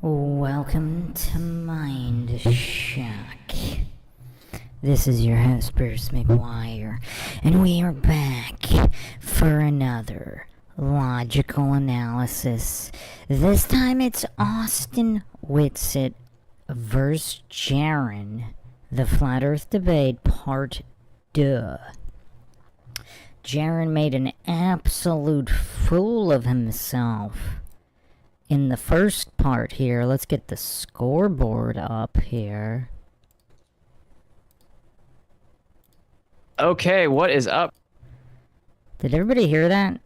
Welcome to MINDSHOCK. This is your host, Bruce McGuire, and we are back for another logical analysis. This time it's Austin WITSIT versus JERAN, the Flat Earth Debate, Part 2. JERAN made an absolute fool of himself in the first part here. Let's get the scoreboard up here. Okay, what is up? Did everybody hear that?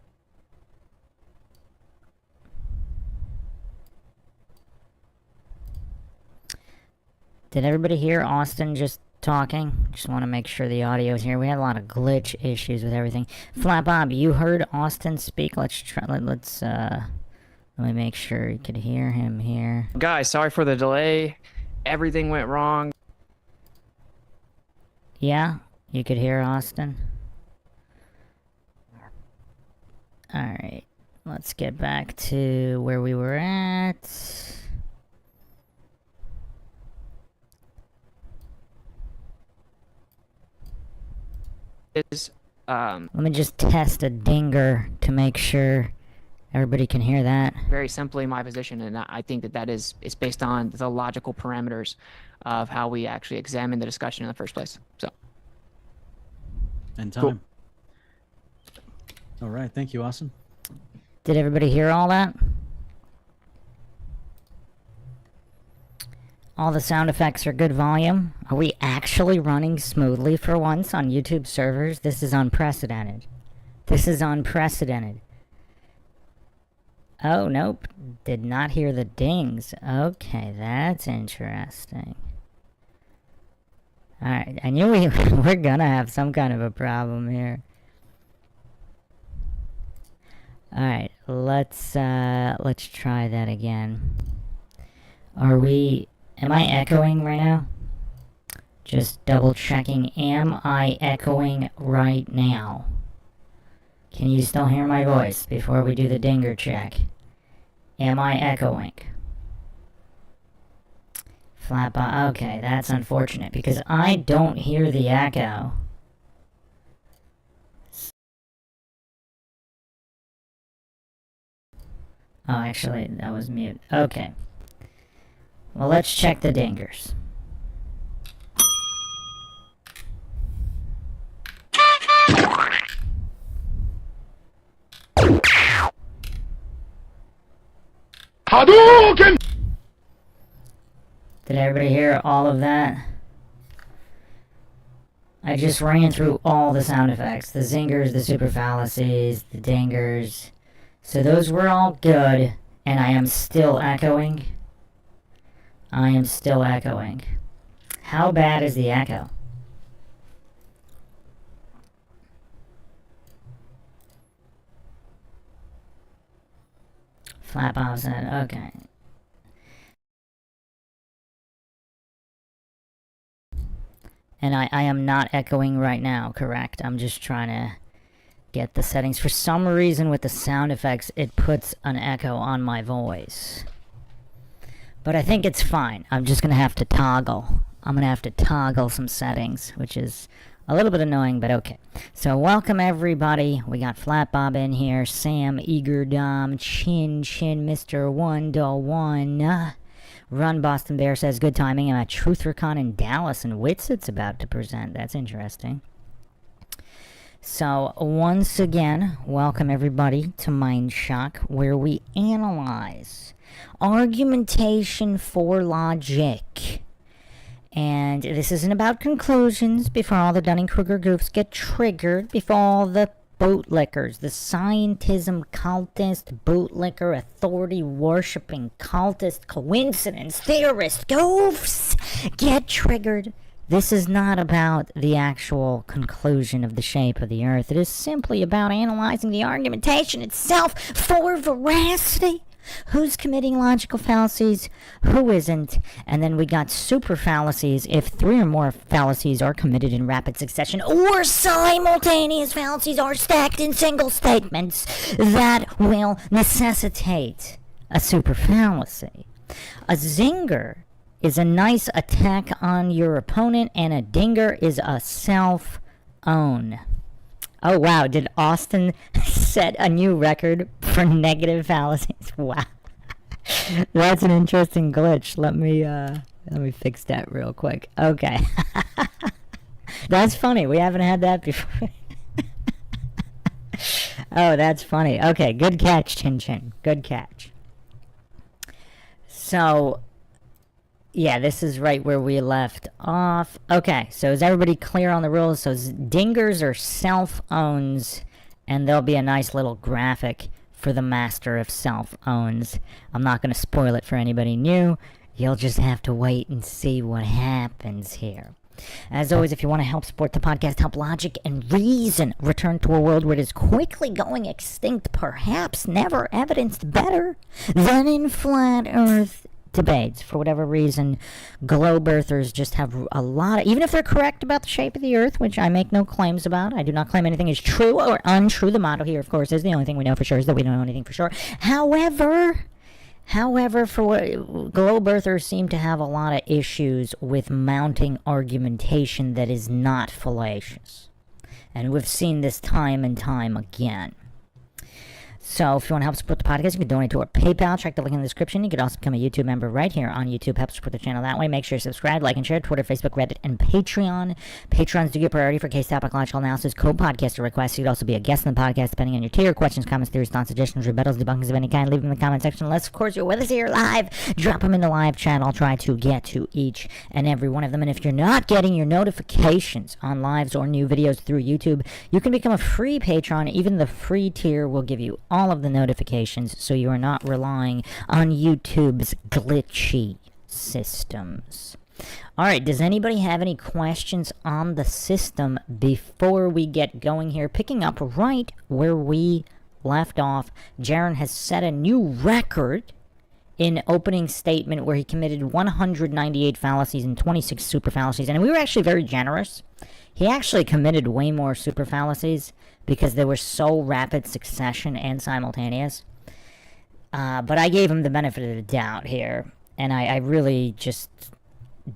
Did everybody hear Austin just talking? Just want to make sure the audio's here. We had a lot of glitch issues with everything. Flat Bob, you heard Austin speak? Let's try. Let me make sure you could hear him here. Guys, sorry for the delay. Everything went wrong. Yeah, you could hear Austin. Alright, let's get back to where we were at. Let me just test a dinger to make sure everybody can hear that. Very simply my position, and I think that it's based on the logical parameters of how we actually examine the discussion in the first place. So. And time. Cool. All right, thank you, Austin. Did everybody hear all that? All the sound effects are good volume. Are we actually running smoothly for once on YouTube servers? This is unprecedented. This is unprecedented. Oh, nope. Did not hear the dings. Okay, that's interesting. Alright, I knew we're gonna have some kind of a problem here. Alright, let's try that again. Am I echoing right now? Just double checking. Am I echoing right now? Can you still hear my voice before we do the dinger check? Am I echoing? Okay, that's unfortunate because I don't hear the echo. Oh, actually, that was mute. Okay. Well, let's check the dingers. Hadouken! Did everybody hear all of that? I just ran through all the sound effects. The zingers, the super fallacies, the dingers. So those were all good, and I am still echoing. I am still echoing. How bad is the echo? Flat Bob said, okay. And I am not echoing right now, correct? I'm just trying to get the settings. For some reason with the sound effects, it puts an echo on my voice. But I think it's fine. I'm just going to have to toggle. I'm going to have to toggle some settings, which is a little bit annoying, but okay. So welcome everybody. We got Flat Bob in here, Sam, Eager Dom, Chin, Mr. 1-1. Run Boston Bear says, good timing. I'm at TruthRecon in Dallas, and WITSIT's about to present. That's interesting. So, once again, welcome everybody to MINDSHOCK, where we analyze argumentation for logic. And this isn't about conclusions before all the Dunning-Kruger goofs get triggered, before all the bootlickers, the scientism cultist, bootlicker, authority-worshipping cultist, coincidence, theorist, goofs get triggered. This is not about the actual conclusion of the shape of the Earth. It is simply about analyzing the argumentation itself for veracity. Who's committing logical fallacies? Who isn't? And then we got super fallacies if 3 or more fallacies are committed in rapid succession, or simultaneous fallacies are stacked in single statements that will necessitate a super fallacy. A zinger is a nice attack on your opponent, and a dinger is a self-own. Oh, wow. Did Austin set a new record for negative fallacies? Wow. That's an interesting glitch. Let me fix that real quick. Okay. That's funny. We haven't had that before. Oh, that's funny. Okay, good catch, Chin Chin. Good catch. So, yeah, this is right where we left off. Okay, so is everybody clear on the rules? So dingers are self-owns, and there'll be a nice little graphic for the master of self-owns. I'm not going to spoil it for anybody new. You'll just have to wait and see what happens here. As always, if you want to help support the podcast, help logic and reason return to a world where it is quickly going extinct, perhaps never evidenced better than in flat Earth debates. For whatever reason, globe earthers just have a lot of, even if they're correct about the shape of the Earth, which I make no claims about, I do not claim anything is true or untrue. The motto here, of course, is the only thing we know for sure is that we don't know anything for sure. However, for what globe earthers seem to have a lot of issues with mounting argumentation that is not fallacious. And we've seen this time and time again. So if you want to help support the podcast, you can donate to our PayPal. Check the link in the description. You can also become a YouTube member right here on YouTube. Help support the channel that way. Make sure you subscribe, like, and share. Twitter, Facebook, Reddit, and Patreon. Patrons do get priority for case topic, logical analysis, co-podcaster requests. You could also be a guest in the podcast depending on your tier. Questions, comments, theories, thoughts, suggestions, rebuttals, debunkings of any kind. Leave them in the comment section. Unless, of course, you're with us here live. Drop them in the live chat. I'll try to get to each and every one of them. And if you're not getting your notifications on lives or new videos through YouTube, you can become a free patron. Even the free tier will give you all of the notifications, so you are not relying on YouTube's glitchy systems. Alright, does anybody have any questions on the system before we get going here? Picking up right where we left off, JERAN has set a new record in opening statement where he committed 198 fallacies and 26 super fallacies, and we were actually very generous. He actually committed way more super fallacies because they were so rapid succession and simultaneous. But I gave him the benefit of the doubt here, and I really just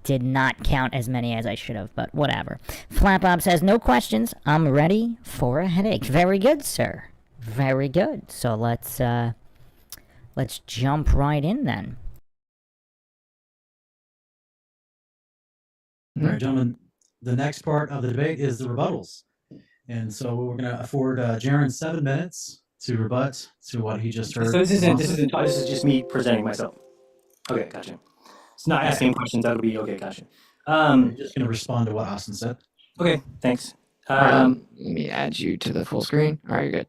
did not count as many as I should have, but whatever. Flapbob says, no questions. I'm ready for a headache. Very good, sir. Very good. So let's jump right in then. All right, gentlemen. The next part of the debate is the rebuttals. And so we're going to afford JERAN 7 minutes to rebut to what he just heard. So this is just me presenting myself. Okay, gotcha. It's not asking questions. That'll be okay. Gotcha. I'm just going to respond to what Austin said. Okay, thanks. Let me add you to the full screen. All right, you're good.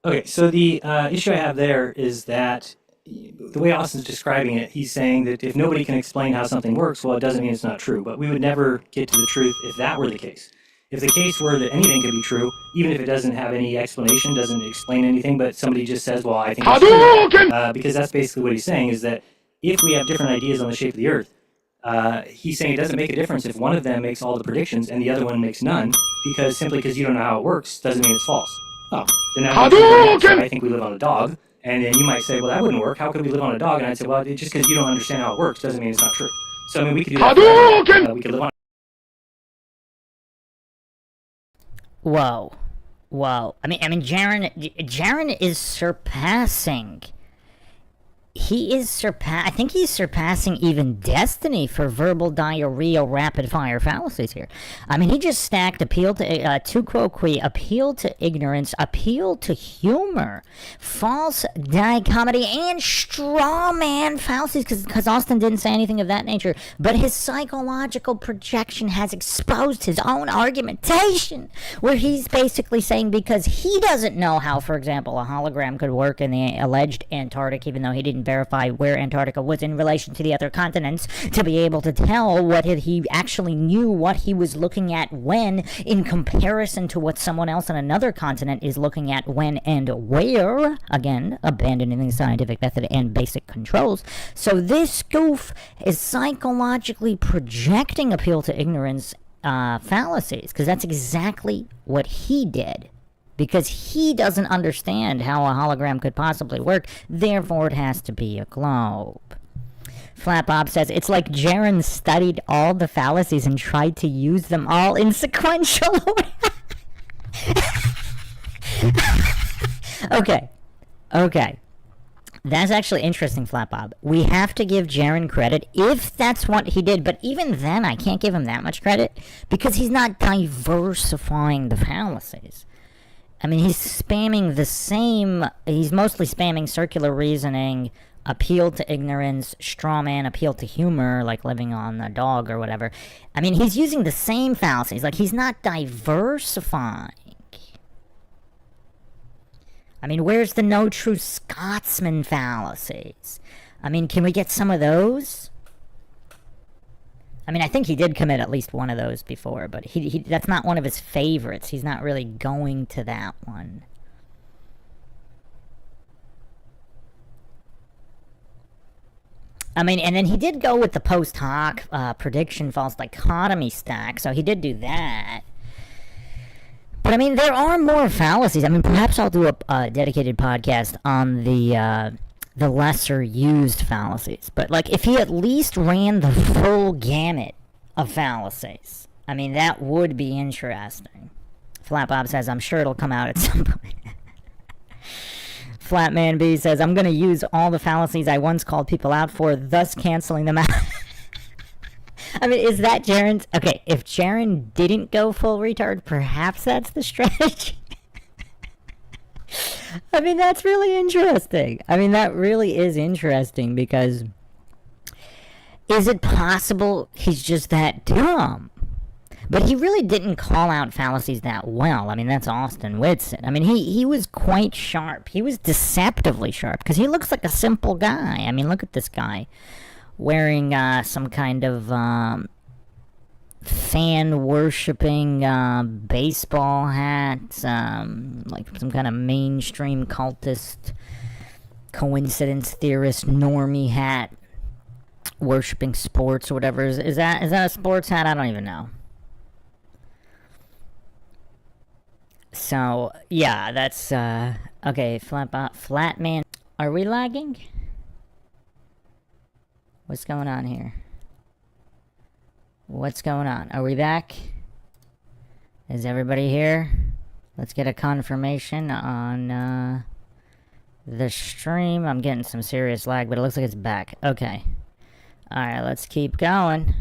Okay, so the issue I have there is that the way Austin's describing it, he's saying that if nobody can explain how something works, well, it doesn't mean it's not true. But we would never get to the truth if that were the case. If the case were that anything could be true, even if it doesn't have any explanation, doesn't explain anything, but somebody just says, well, I think that's true. Because that's basically what he's saying, is that if we have different ideas on the shape of the Earth, he's saying it doesn't make a difference if one of them makes all the predictions and the other one makes none, because simply because you don't know how it works doesn't mean it's false. Oh, then I think we live on a dog. And then you might say, well, that wouldn't work. How could we live on a dog? And I'd say, well, just because you don't understand how it works doesn't mean it's not true. So, I mean, we could do that forever. We could live on. Whoa. I mean, JERAN is surpassing. I think he's surpassing even Destiny for verbal diarrhea rapid fire fallacies here. I mean, he just stacked appeal to tu quoque, appeal to ignorance, appeal to humor, false dichotomy, and straw man fallacies, because Austin didn't say anything of that nature. But his psychological projection has exposed his own argumentation, where he's basically saying because he doesn't know how, for example, a hologram could work in the alleged Antarctic, even though he didn't verify where Antarctica was in relation to the other continents, to be able to tell what he actually knew what he was looking at when, in comparison to what someone else on another continent is looking at when and where, again, abandoning the scientific method and basic controls. So this goof is psychologically projecting appeal to ignorance fallacies, because that's exactly what he did. because he doesn't understand how a hologram could possibly work. Therefore, it has to be a globe. Flat Bob says, it's like JERAN studied all the fallacies and tried to use them all in sequential order. Okay. That's actually interesting, Flat Bob. We have to give JERAN credit if that's what he did. But even then, I can't give him that much credit because he's not diversifying the fallacies. I mean, he's spamming the same... He's mostly spamming circular reasoning, appeal to ignorance, straw man, appeal to humor, like living on a dog or whatever. I mean, he's using the same fallacies. Like, he's not diversifying. I mean, where's the no true Scotsman fallacies? I mean, can we get some of those? I mean, I think he did commit at least one of those before, but he that's not one of his favorites. He's not really going to that one. I mean, and then he did go with the post hoc prediction false dichotomy stack, so he did do that. But I mean, there are more fallacies. I mean, perhaps I'll do a dedicated podcast on the lesser used fallacies. But like, if he at least ran the full gamut of fallacies, I mean, that would be interesting. Flat Bob says, I'm sure it'll come out at some point. Flatman B says, I'm going to use all the fallacies I once called people out for, thus canceling them out. I mean, is that JERAN's... Okay, if JERAN didn't go full retard, perhaps that's the strategy. I mean, that's really interesting. I mean, that really is interesting because... Is it possible he's just that dumb? But he really didn't call out fallacies that well. I mean, that's Austin WITSIT. I mean, he was quite sharp. He was deceptively sharp because he looks like a simple guy. I mean, look at this guy wearing some kind of fan-worshipping baseball hat, like some kind of mainstream cultist, coincidence theorist, normie hat, worshipping sports or whatever. Is that a sports hat? I don't even know. So, yeah, that's, okay, Flatman. Are we lagging? What's going on here? What's going on? Are we back? Is everybody here? Let's get a confirmation on, the stream. I'm getting some serious lag, but it looks like it's back. Okay. Alright, let's keep going.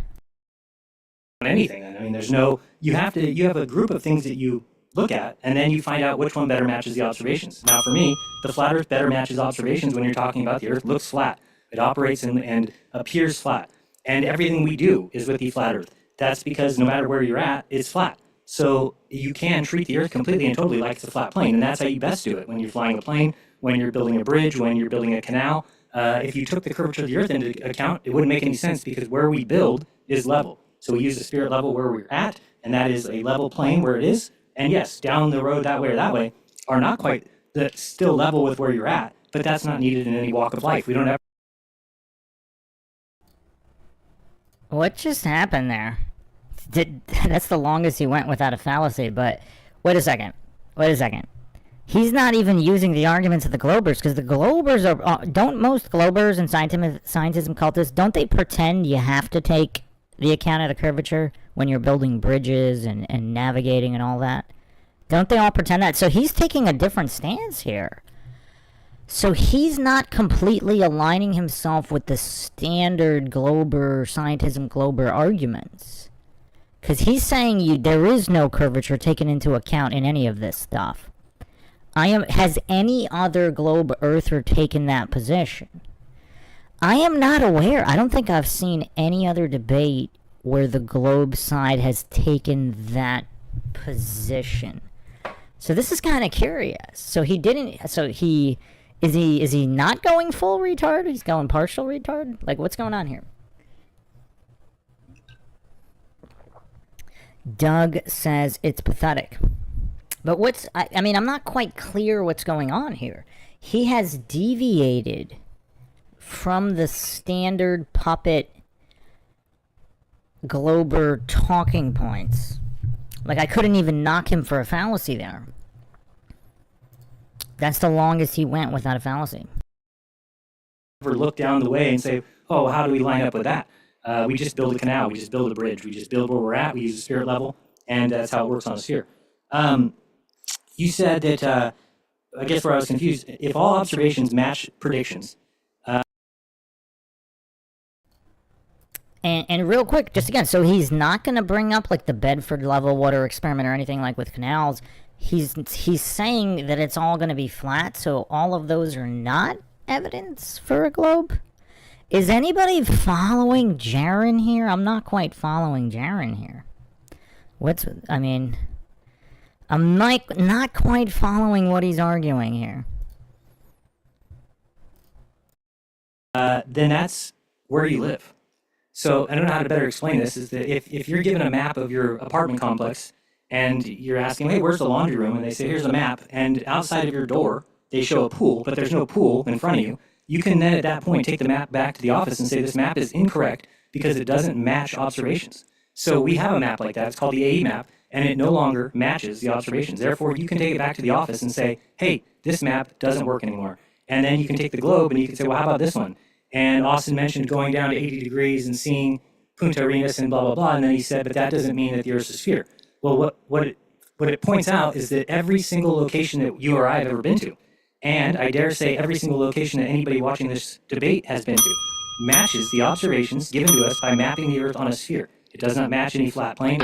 Anything. I mean, there's no... You have a group of things that you look at, and then you find out which one better matches the observations. Now, for me, the flat Earth better matches observations when you're talking about the Earth looks flat. It operates and appears flat. And everything we do is with the flat Earth. That's because no matter where you're at, it's flat. So you can treat the Earth completely and totally like it's a flat plane, and that's how you best do it. When you're flying a plane, when you're building a bridge, when you're building a canal. If you took the curvature of the Earth into account, it wouldn't make any sense because where we build is level. So we use the spirit level where we're at, and that is a level plane where it is. And yes, down the road that way or that way are not quite still level with where you're at, but that's not needed in any walk of life. We don't ever... What just happened there? That's the longest he went without a fallacy, but wait a second. He's not even using the arguments of the Globers, because the Globers are... don't most Globers and scientism cultists, don't they pretend you have to take the account of the curvature when you're building bridges and navigating and all that? Don't they all pretend that? So he's taking a different stance here. So he's not completely aligning himself with the standard Glober, scientism Glober arguments. Because he's saying there is no curvature taken into account in any of this stuff. Has any other globe earther taken that position? I am not aware. I don't think I've seen any other debate where the globe side has taken that position. So this is kind of curious. So he didn't... So he... Is he not going full retard? He's going partial retard? Like, what's going on here? Doug says it's pathetic. But I mean, I'm not quite clear what's going on here. He has deviated from the standard puppet Glober talking points. Like, I couldn't even knock him for a fallacy there. That's the longest he went without a fallacy. Ever look down the way and say, oh, how do we line up with that? We just build a canal, we just build a bridge, we just build where we're at, we use a spirit level, and that's how it works on a sphere. You said that, I guess where I was confused, if all observations match predictions. And real quick, just again, so he's not going to bring up like the Bedford level water experiment or anything like with canals. He's saying that it's all going to be flat, so all of those are not evidence for a globe. Is anybody following JERAN here? I'm not quite following JERAN here. I'm not quite following what he's arguing here. Then that's where you live. So I don't know how to better explain this, is that if you're given a map of your apartment complex and you're asking, hey, where's the laundry room? And they say, here's a map. And outside of your door, they show a pool, but there's no pool in front of you. You can then at that point take the map back to the office and say, this map is incorrect because it doesn't match observations. So we have a map like that. It's called the AE map, and it no longer matches the observations. Therefore, you can take it back to the office and say, hey, this map doesn't work anymore. And then you can take the globe and you can say, well, how about this one? And Austin mentioned going down to 80 degrees and seeing Punta Arenas and blah, blah, blah. And then he said, but that doesn't mean that the Earth's a sphere. Well, what it points out is that every single location that you or I have ever been to, and I dare say every single location that anybody watching this debate has been to, matches the observations given to us by mapping the Earth on a sphere. It does not match any flat plane,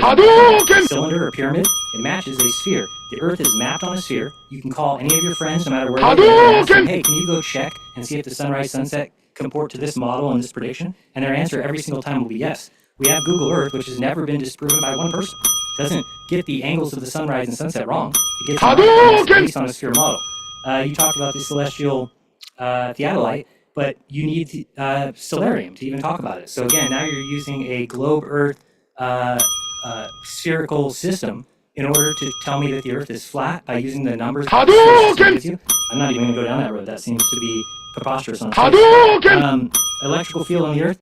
cylinder, or pyramid. It matches a sphere. The Earth is mapped on a sphere. You can call any of your friends, no matter where they are, and ask them, hey, can you go check and see if the sunrise, sunset comport to this model and this prediction? And their answer every single time will be yes. We have Google Earth, which has never been disproven by one person. It doesn't get the angles of the sunrise and sunset wrong. It gets it based on a sphere model. You talked about the celestial theodolite, but you need stellarium to even talk about it. So again, now you're using a globe Earth spherical system in order to tell me that the Earth is flat by using the numbers. I'm not even going to go down that road. That seems to be preposterous on electrical field on the Earth.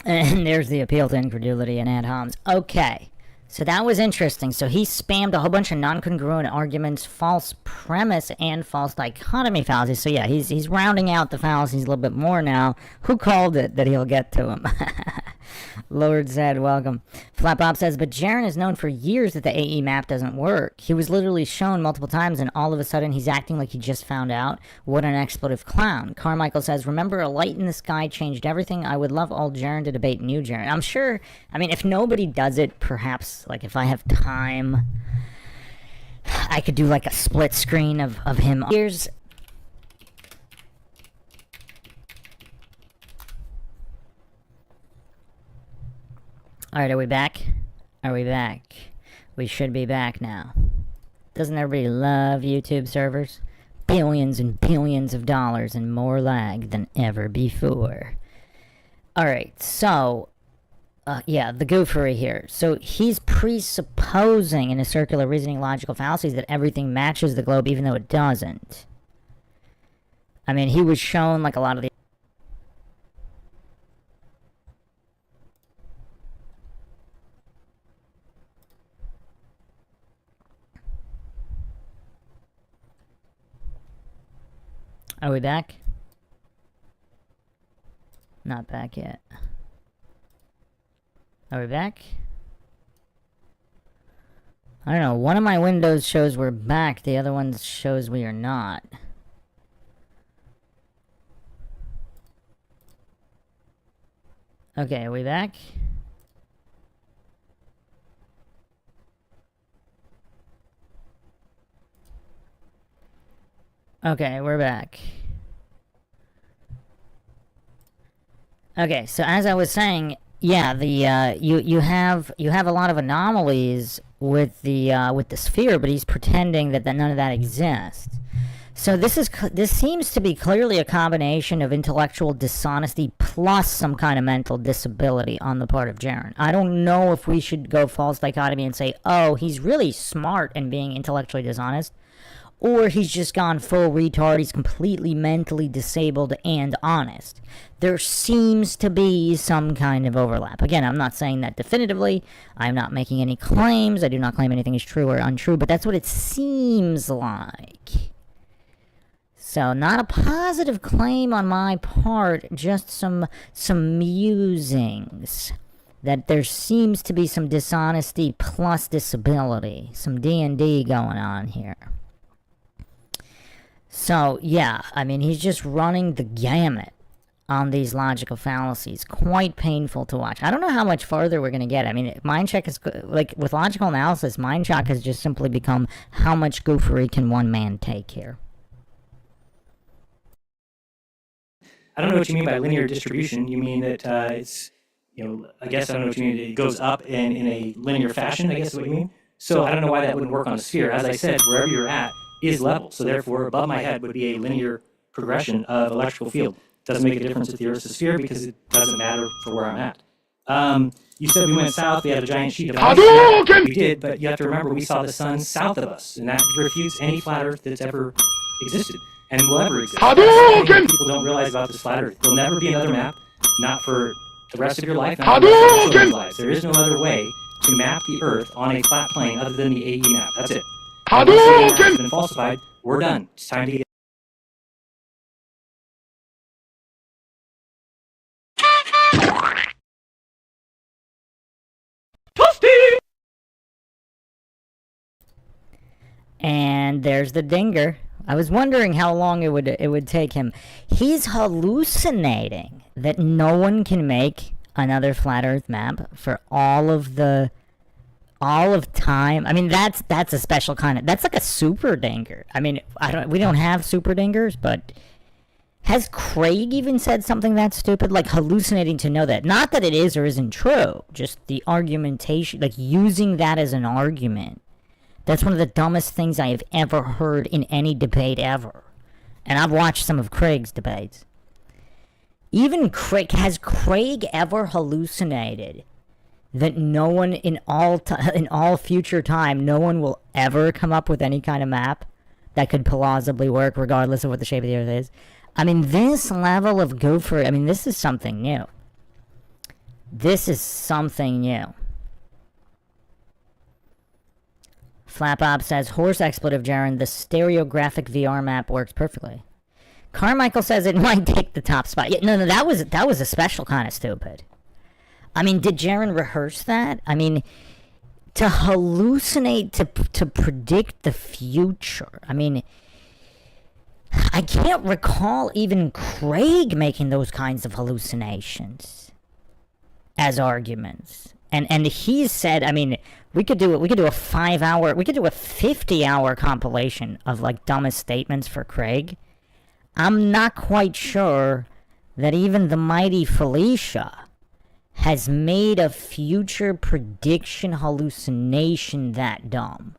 And there's the appeal to incredulity and ad homs. Okay, so that was interesting. So he spammed a whole bunch of non-congruent arguments, false premise, and false dichotomy fallacies. So yeah, he's rounding out the fallacies a little bit more now. Who called it that he'll get to him? Lord said, welcome. Flat Bob says, but JERAN has known for years that the AE map doesn't work. He was literally shown multiple times, and all of a sudden he's acting like he just found out. What an expletive clown. Carmichael says, remember, a light in the sky changed everything. I would love old JERAN to debate new JERAN. I'm sure, I mean, if nobody does it, perhaps, like, if I have time, I could do, like, a split screen of him. Here's... Alright, are we back? Are we back? We should be back now. Doesn't everybody love YouTube servers? Billions and billions of dollars and more lag than ever before. Alright, so... yeah, the goofery here. So he's presupposing in a circular reasoning logical fallacies that everything matches the globe even though it doesn't. I mean, he was shown like a lot of the... Are we back? Not back yet. Are we back? I don't know. One of my windows shows we're back. The other one shows we are not. Okay, are we back? Okay, we're back. Okay, so as I was saying, yeah, the you have a lot of anomalies with the sphere, but he's pretending that none of that exists. So this seems to be clearly a combination of intellectual dishonesty plus some kind of mental disability on the part of JERAN. I don't know if we should go false dichotomy and say, oh, he's really smart and being intellectually dishonest, or he's just gone full retard, he's completely mentally disabled and honest. There seems to be some kind of overlap. Again, I'm not saying that definitively. I'm not making any claims. I do not claim anything is true or untrue, but that's what it seems like. So, not a positive claim on my part, just some musings that there seems to be some dishonesty plus disability, some D&D going on here. So, yeah, I mean, he's just running the gamut on these logical fallacies. Quite painful to watch. I don't know how much farther we're going to get. I mean, MindShock is, like, with logical analysis, MindShock has just simply become how much goofery can one man take here. I don't know what you mean by linear distribution. You mean that it's, I guess I don't know what you mean. It goes up in a linear fashion, I guess is what you mean. So I don't know why that wouldn't work on a sphere. As I said, wherever you're at is level. So therefore, above my head would be a linear progression of electrical field. Doesn't make a difference if the Earth's a sphere because it doesn't matter for where I'm at. You said we went south, we had a giant sheet of ice. We did, but you have to remember we saw the sun south of us, and that refutes any flat Earth that's ever existed and will ever exist. People don't realize about this flat Earth. There'll never be another map, not for the rest of your life, not for the rest of your children's lives. There is no other way to map the Earth on a flat plane other than the AE map. That's it. Once the AE map has been falsified, we're done. It's time to get. And there's the dinger. I was wondering how long it would take him. He's hallucinating that no one can make another flat Earth map for all of time. I mean, that's a special kind of, that's like a super dinger. I mean, we don't have super dingers, but has Craig even said something that stupid, like hallucinating to know that? Not that it is or isn't true, just the argumentation, like using that as an argument. That's one of the dumbest things I have ever heard in any debate ever. And I've watched some of Craig's debates. Even Craig, has Craig ever hallucinated that no one in all future time, no one will ever come up with any kind of map that could plausibly work regardless of what the shape of the Earth is? I mean, this level of gopher, I mean, this is something new. This is something new. Flapop says, horse expletive, JERAN, the stereographic VR map works perfectly. Carmichael says it might take the top spot. Yeah, no, that was a special kind of stupid. I mean, did JERAN rehearse that? I mean, to hallucinate, to predict the future. I mean, I can't recall even Craig making those kinds of hallucinations as arguments. And he said, I mean, we could do a 50-hour compilation of like dumbest statements for Craig. I'm not quite sure that even the mighty Felicia has made a future prediction hallucination that dumb.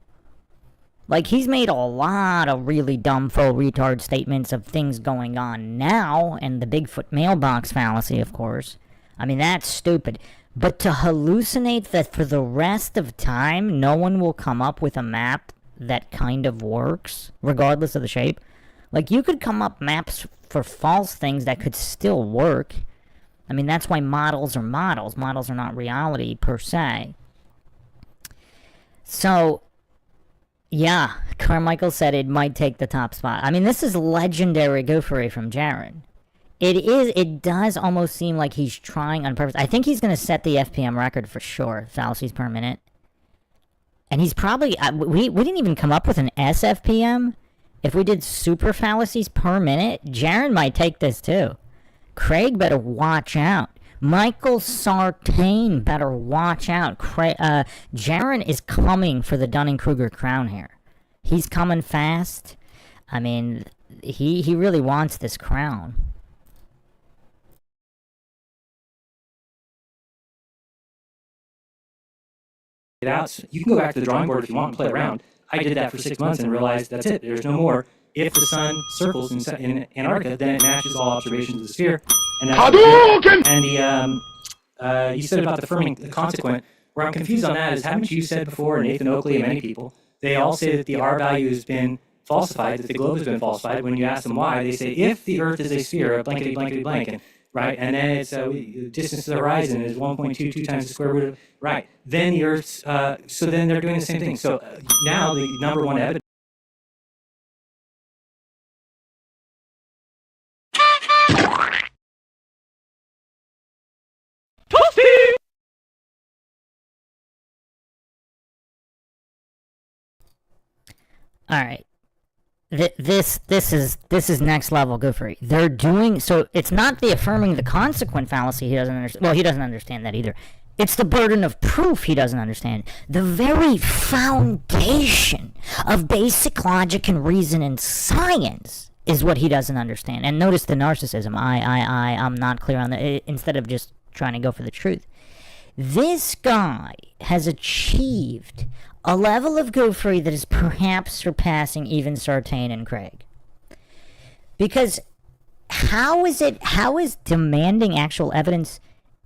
Like, he's made a lot of really dumb full retard statements of things going on now, and the Bigfoot mailbox fallacy, of course. I mean, that's stupid. But to hallucinate that for the rest of time, no one will come up with a map that kind of works, regardless of the shape. Like, you could come up maps for false things that could still work. I mean, that's why models are models. Models are not reality, per se. So, yeah, Carmichael said it might take the top spot. I mean, this is legendary goofery from JERAN. It does almost seem like he's trying on purpose. I think he's going to set the FPM record for sure, fallacies per minute. And he's probably, we didn't even come up with an SFPM. If we did super fallacies per minute, JERAN might take this too. Craig better watch out. Michael Sartain better watch out. JERAN is coming for the Dunning-Kruger crown here. He's coming fast. I mean, he really wants this crown. Out. You can go back to the drawing board if you want and play around. I did that for 6 months and realized that's it. There's no more. If the sun circles in Antarctica, then it matches all observations of the sphere. And that's and you said about the firming, the consequent. Where I'm confused on that is, haven't you said before, Nathan Oakley and many people, they all say that the R value has been falsified, that the globe has been falsified. When you ask them why, they say, if the Earth is a sphere, a blankety, blankety, blank, and, right, and then it's distance to the horizon is 1.22 times the square root of, right, then the Earth's, so then they're doing the same thing. So now the number one evidence. All right. This is next level goofery. They're doing so. It's not the affirming the consequent fallacy he doesn't understand. Well, he doesn't understand that either. It's the burden of proof he doesn't understand. The very foundation of basic logic and reason and science is what he doesn't understand. And notice the narcissism. I'm not clear on that. Instead of just trying to go for the truth, this guy has achieved a level of goofery that is perhaps surpassing even Sartain and Craig. Because how is demanding actual evidence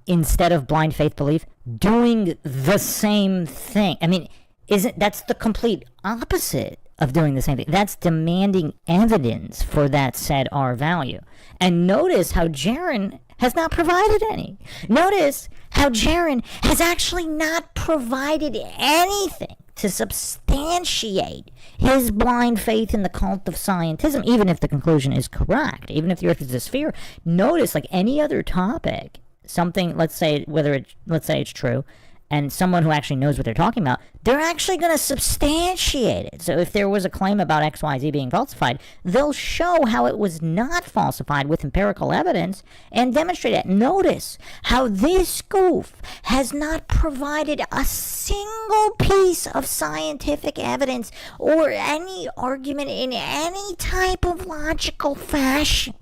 instead of blind faith belief doing the same thing? I mean, that's the complete opposite of doing the same thing. That's demanding evidence for that said R value. And notice how JERAN has not provided any. Notice how JERAN has actually not provided anything to substantiate his blind faith in the cult of scientism, even if the conclusion is correct, even if the Earth is a sphere. Notice, like any other topic, something, let's say it's true, and someone who actually knows what they're talking about, they're actually going to substantiate it. So if there was a claim about XYZ being falsified, they'll show how it was not falsified with empirical evidence and demonstrate it. Notice how this goof has not provided a single piece of scientific evidence or any argument in any type of logical fashion.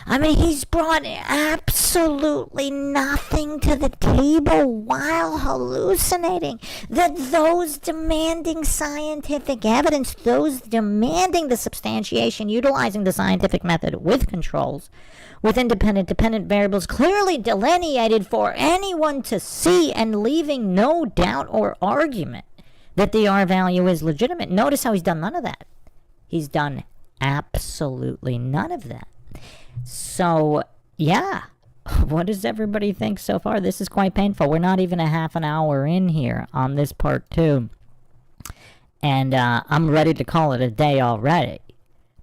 I mean, he's brought absolutely nothing to the table while hallucinating that those demanding scientific evidence, those demanding the substantiation, utilizing the scientific method with controls, with dependent variables clearly delineated for anyone to see and leaving no doubt or argument that the R value is legitimate. Notice how he's done none of that. He's done absolutely none of that. So, yeah, what does everybody think so far? This is quite painful. We're not even a half an hour in here on this part 2. And I'm ready to call it a day already.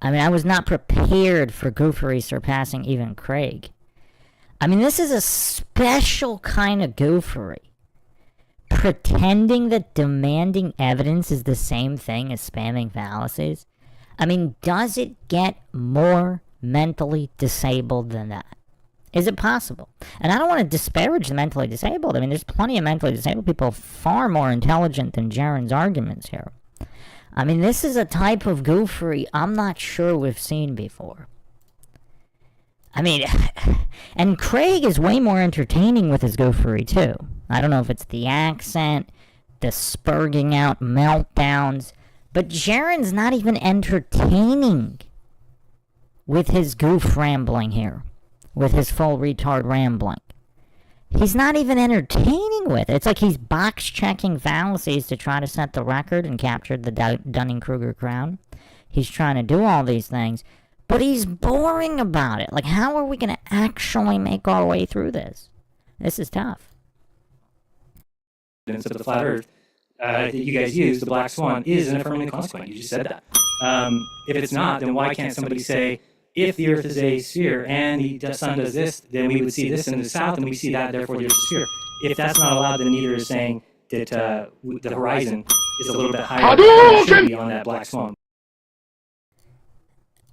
I mean, I was not prepared for goofery surpassing even Craig. I mean, this is a special kind of goofery. Pretending that demanding evidence is the same thing as spamming fallacies. I mean, does it get more mentally disabled than that? Is it possible? And I don't want to disparage the mentally disabled. I mean, there's plenty of mentally disabled people far more intelligent than JERAN's arguments here. I mean, this is a type of goofery I'm not sure we've seen before. I mean, and Craig is way more entertaining with his goofery too. I don't know if it's the accent, the spurging out meltdowns, but JERAN's not even entertaining with his goof rambling here, with his full retard rambling. He's not even entertaining with it. It's like he's box-checking fallacies to try to set the record and capture the Dunning-Kruger crown. He's trying to do all these things, but he's boring about it. Like, how are we going to actually make our way through this? This is tough. Of the flat Earth that you guys use, the black swan, is an affirming consequent. You just said that. If it's not, then why can't somebody say, if the Earth is a sphere and the sun does this, then we would see this in the south, and we see that, therefore there's a sphere. If that's not allowed, then neither is saying that the horizon is a little bit higher than it should be on that black swan.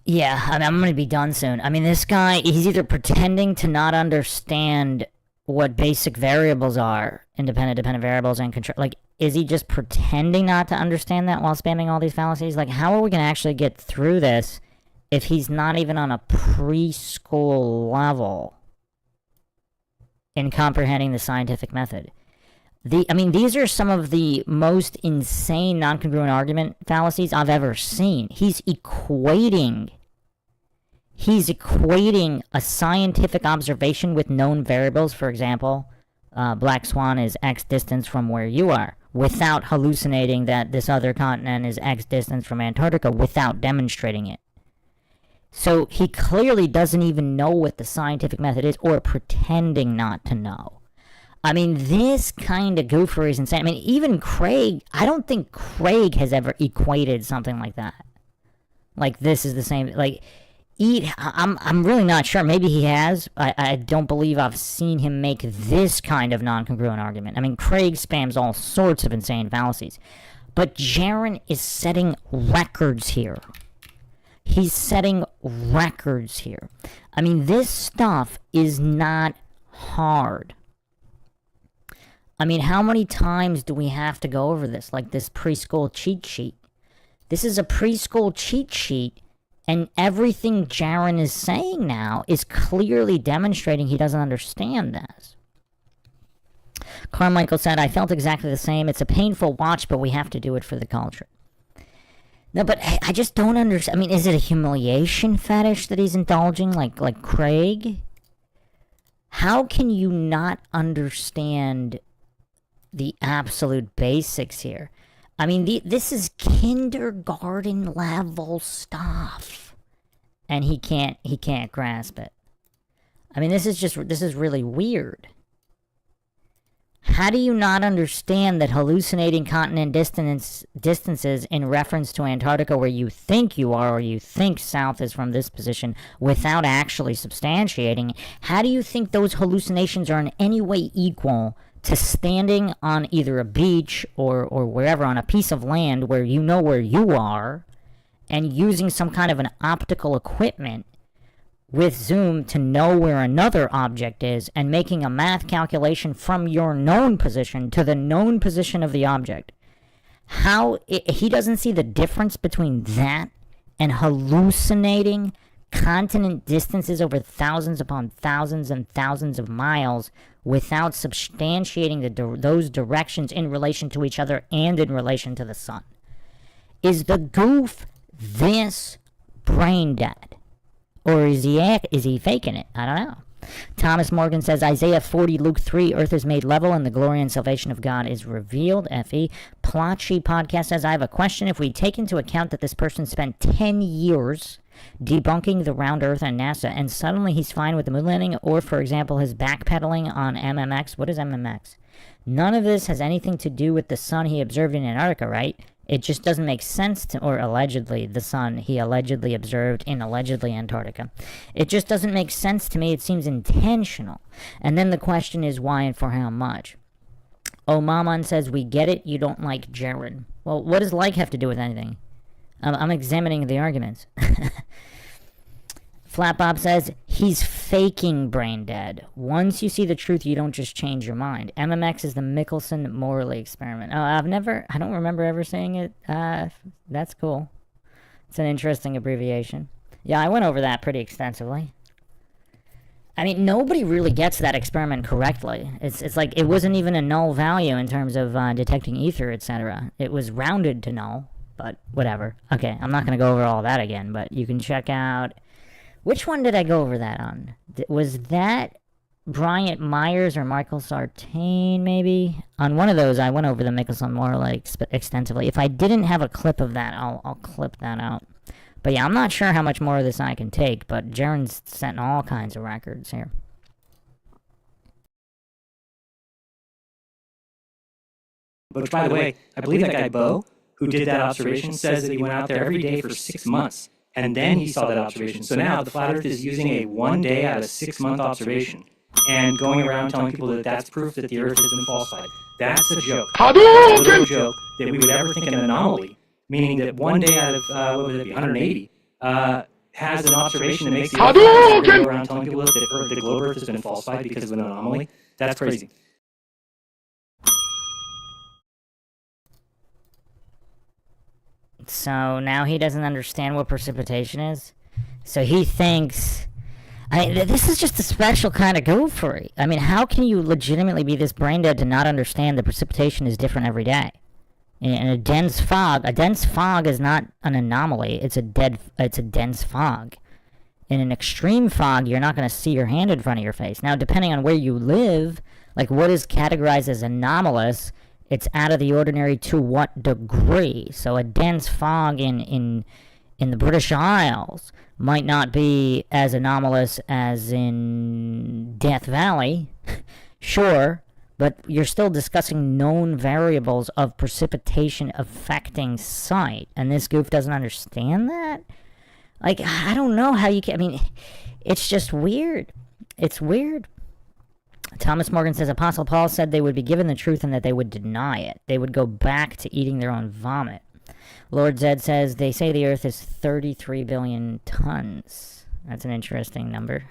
Yeah, I mean, I'm going to be done soon. I mean, this guy, he's either pretending to not understand what basic variables are, independent, dependent variables, and control. Like, is he just pretending not to understand that while spamming all these fallacies? Like, how are we going to actually get through this if he's not even on a preschool level in comprehending the scientific method? I mean, these are some of the most insane non-congruent argument fallacies I've ever seen. He's equating a scientific observation with known variables. For example, black swan is X distance from where you are. without hallucinating that this other continent is X distance from Antarctica without demonstrating it. So he clearly doesn't even know what the scientific method is, or pretending not to know. I mean, this kind of goofery is insane. I mean, even Craig, I don't think Craig has ever equated something like that. Like, this is the same, like, I'm really not sure. Maybe he has. I don't believe I've seen him make this kind of non-congruent argument. I mean, Craig spams all sorts of insane fallacies. But JERAN is setting records here. He's setting records here. I mean, this stuff is not hard. I mean, how many times do we have to go over this? Like this preschool cheat sheet. This is a preschool cheat sheet, and everything JERAN is saying now is clearly demonstrating he doesn't understand this. Carmichael said, I felt exactly the same. It's a painful watch, but we have to do it for the culture. No, but I just don't understand. I mean, is it a humiliation fetish that he's indulging, like Craig? How can you not understand the absolute basics here? I mean, this is kindergarten level stuff, and he can't grasp it. I mean, this is really weird. How do you not understand that hallucinating continent distances in reference to Antarctica where you think you are, or you think south is from this position, without actually substantiating? How do you think those hallucinations are in any way equal to standing on either a beach or wherever, on a piece of land where you know where you are, and using some kind of an optical equipment with zoom to know where another object is, and making a math calculation from your known position to the known position of the object? He doesn't see the difference between that and hallucinating continent distances over thousands upon thousands and thousands of miles without substantiating those directions in relation to each other and in relation to the sun. Is the goof this brain dead? Or is he faking it? I don't know. Thomas Morgan says, Isaiah 40, Luke 3, earth is made level and the glory and salvation of God is revealed. F.E. Plotchy Podcast says, I have a question. If we take into account that this person spent 10 years debunking the round earth and NASA, and suddenly he's fine with the moon landing, or, for example, his backpedaling on MMX. What is MMX? None of this has anything to do with the sun he observed in Antarctica, right? It just doesn't make sense to, or allegedly, the sun he allegedly observed in allegedly Antarctica. It just doesn't make sense to me. It seems intentional. And then the question is why and for how much. Oh, Maman says, we get it. You don't like JERAN. Well, what does like have to do with anything? I'm examining the arguments. Flat Bob says, he's faking brain dead. Once you see the truth, you don't just change your mind. MMX is the Michelson-Morley experiment. Oh, I don't remember ever saying it. That's cool. It's an interesting abbreviation. Yeah, I went over that pretty extensively. I mean, nobody really gets that experiment correctly. It's like, it wasn't even a null value in terms of detecting ether, etc. It was rounded to null, but whatever. Okay, I'm not going to go over all that again, but you can check out... Which one did I go over that on? Was that Bryant Myers or Michael Sartain, maybe? On one of those, I went over the Michelson-Morley extensively. If I didn't have a clip of that, I'll clip that out. But yeah, I'm not sure how much more of this I can take, but JERAN's setting all kinds of records here. Which, by the way, I believe that guy Bo, who did that observation, says that he went out there every day for 6 months. And then he saw that observation. So now the flat earth is using a 1 day out of 6 month observation and going around telling people that that's proof that the earth has been falsified. That's a joke. That's a little joke that we would ever think an anomaly, meaning that 1 day out of, what would it be, 180, has an observation that makes the earth go around telling people that the globe earth has been falsified because of an anomaly. That's crazy. So now he doesn't understand what precipitation is? So he thinks... this is just a special kind of goofery. I mean, how can you legitimately be this brain dead to not understand that precipitation is different every day? In a dense fog is not an anomaly. It's a dense fog. In an extreme fog, you're not going to see your hand in front of your face. Now, depending on where you live, like what is categorized as anomalous It's out of the ordinary to what degree? So a dense fog in the British Isles might not be as anomalous as in Death Valley, sure, but you're still discussing known variables of precipitation affecting sight, and this goof doesn't understand that? Like, I don't know how you can, I mean, it's just weird. It's weird. Thomas Morgan says, Apostle Paul said they would be given the truth and that they would deny it. They would go back to eating their own vomit. Lord Zed says, they say the earth is 33 billion tons. That's an interesting number.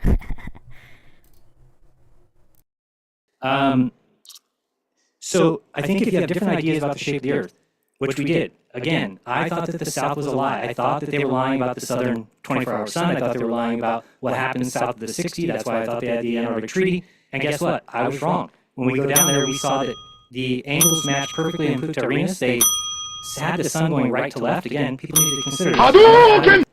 So I think if you have different ideas about the shape of the earth, which we did, again, I thought that the South was a lie. I thought that they were lying about the southern 24-hour sun. I thought they were lying about what happened south of the 60. That's why I thought they had the Antarctic Treaty. And guess what? I was wrong. When we go down there, we saw that the angles matched perfectly in Pluto Uranus. They had the sun going right to left. Again, people need to consider this.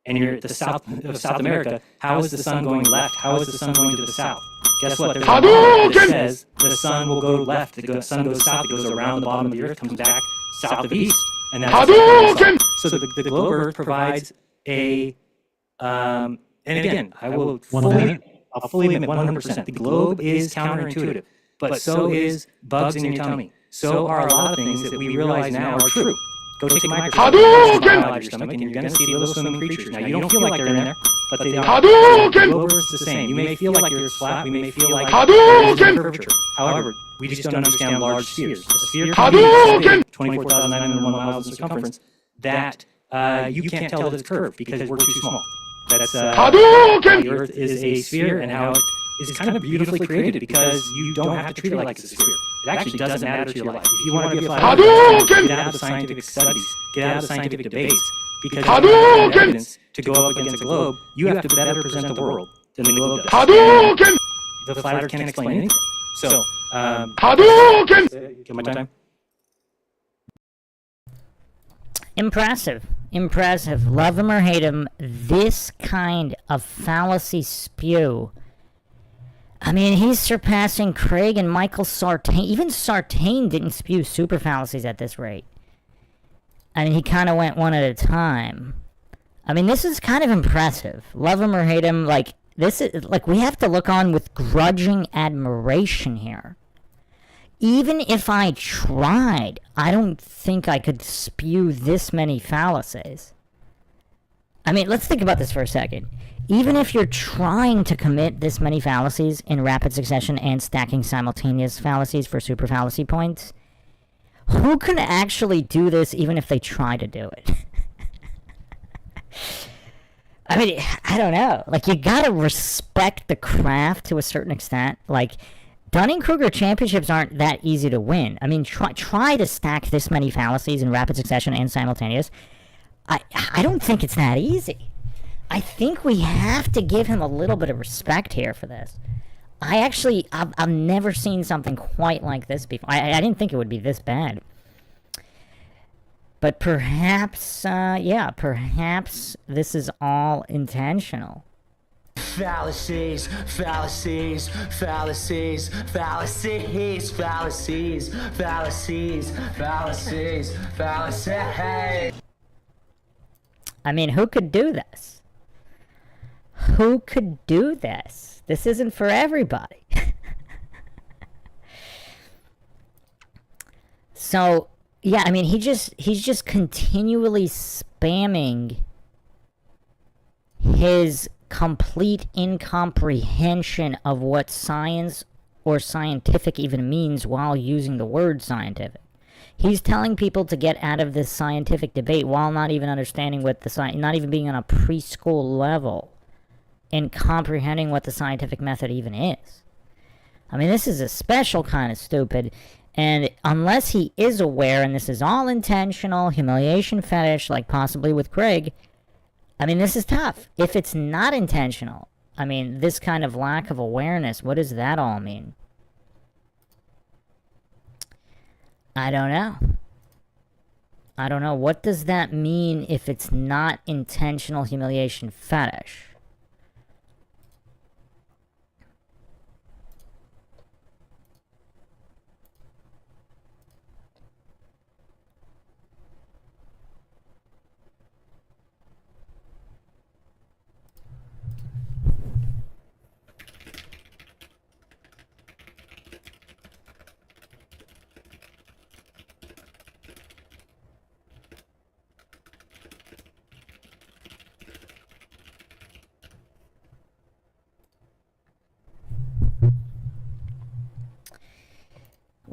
And you're at the south of South America. How is the sun going left? How is the sun going to the south? Guess what? There's a law that says the sun will go left. The sun goes south. It goes around the bottom of the earth, comes back south of east. And that's so the globe Earth provides a and again, I'll fully admit 100%. The globe is counterintuitive, but so is bugs in your tummy. So are a lot of things that we realize now are true. Go take a microscope out of your stomach, and you're going to see little swimming creatures. Now, you don't feel like they're in there, but they are. The globe Earth is the same. You may feel like you're flat. We may feel like there's a curvature. However, we just don't understand large spheres. A sphere can be so big, 24,901 miles in circumference, that you can't tell that it's curved because we're too small. That's how the Earth is a sphere and how it is kind of beautifully created because you don't have to treat it like it's a sphere. It actually doesn't matter to your life. If you want to be a flat earther, get out of the scientific studies, get out of the scientific debates, because if you have evidence to go up against a globe, you have to better present the world than the globe does. The flat earth can't explain anything. So, get my time? Impressive. Impressive. Love him or hate him, this kind of fallacy spew. I mean, he's surpassing Craig and Michael Sartain. Even Sartain didn't spew super fallacies at this rate. I mean, he kind of went one at a time. I mean, this is kind of impressive. Love him or hate him, like, this is, like, we have to look on with grudging admiration here. Even if I tried, I don't think I could spew this many fallacies. I mean, let's think about this for a second. Even if you're trying to commit this many fallacies in rapid succession and stacking simultaneous fallacies for super fallacy points, who can actually do this even if they try to do it? I mean, I don't know. Like, you gotta respect the craft to a certain extent. Like, Dunning-Kruger championships aren't that easy to win. I mean, try to stack this many fallacies in rapid succession and simultaneous. I don't think it's that easy. I think we have to give him a little bit of respect here for this. I've never seen something quite like this before. I didn't think it would be this bad. But perhaps, perhaps this is all intentional. Fallacies, fallacies, fallacies, fallacies, fallacies, fallacies, fallacies, fallacies. I mean, who could do this? Who could do this? This isn't for everybody. So, yeah, I mean, he's just continually spamming his complete incomprehension of what science or scientific even means while using the word scientific. He's telling people to get out of this scientific debate while not even understanding what not even being on a preschool level in comprehending what the scientific method even is. I mean, this is a special kind of stupid, and unless he is aware, and this is all intentional, humiliation fetish, like possibly with Craig, I mean, this is tough. If it's not intentional, I mean, this kind of lack of awareness, what does that all mean? I don't know. I don't know. What does that mean if it's not intentional humiliation fetish?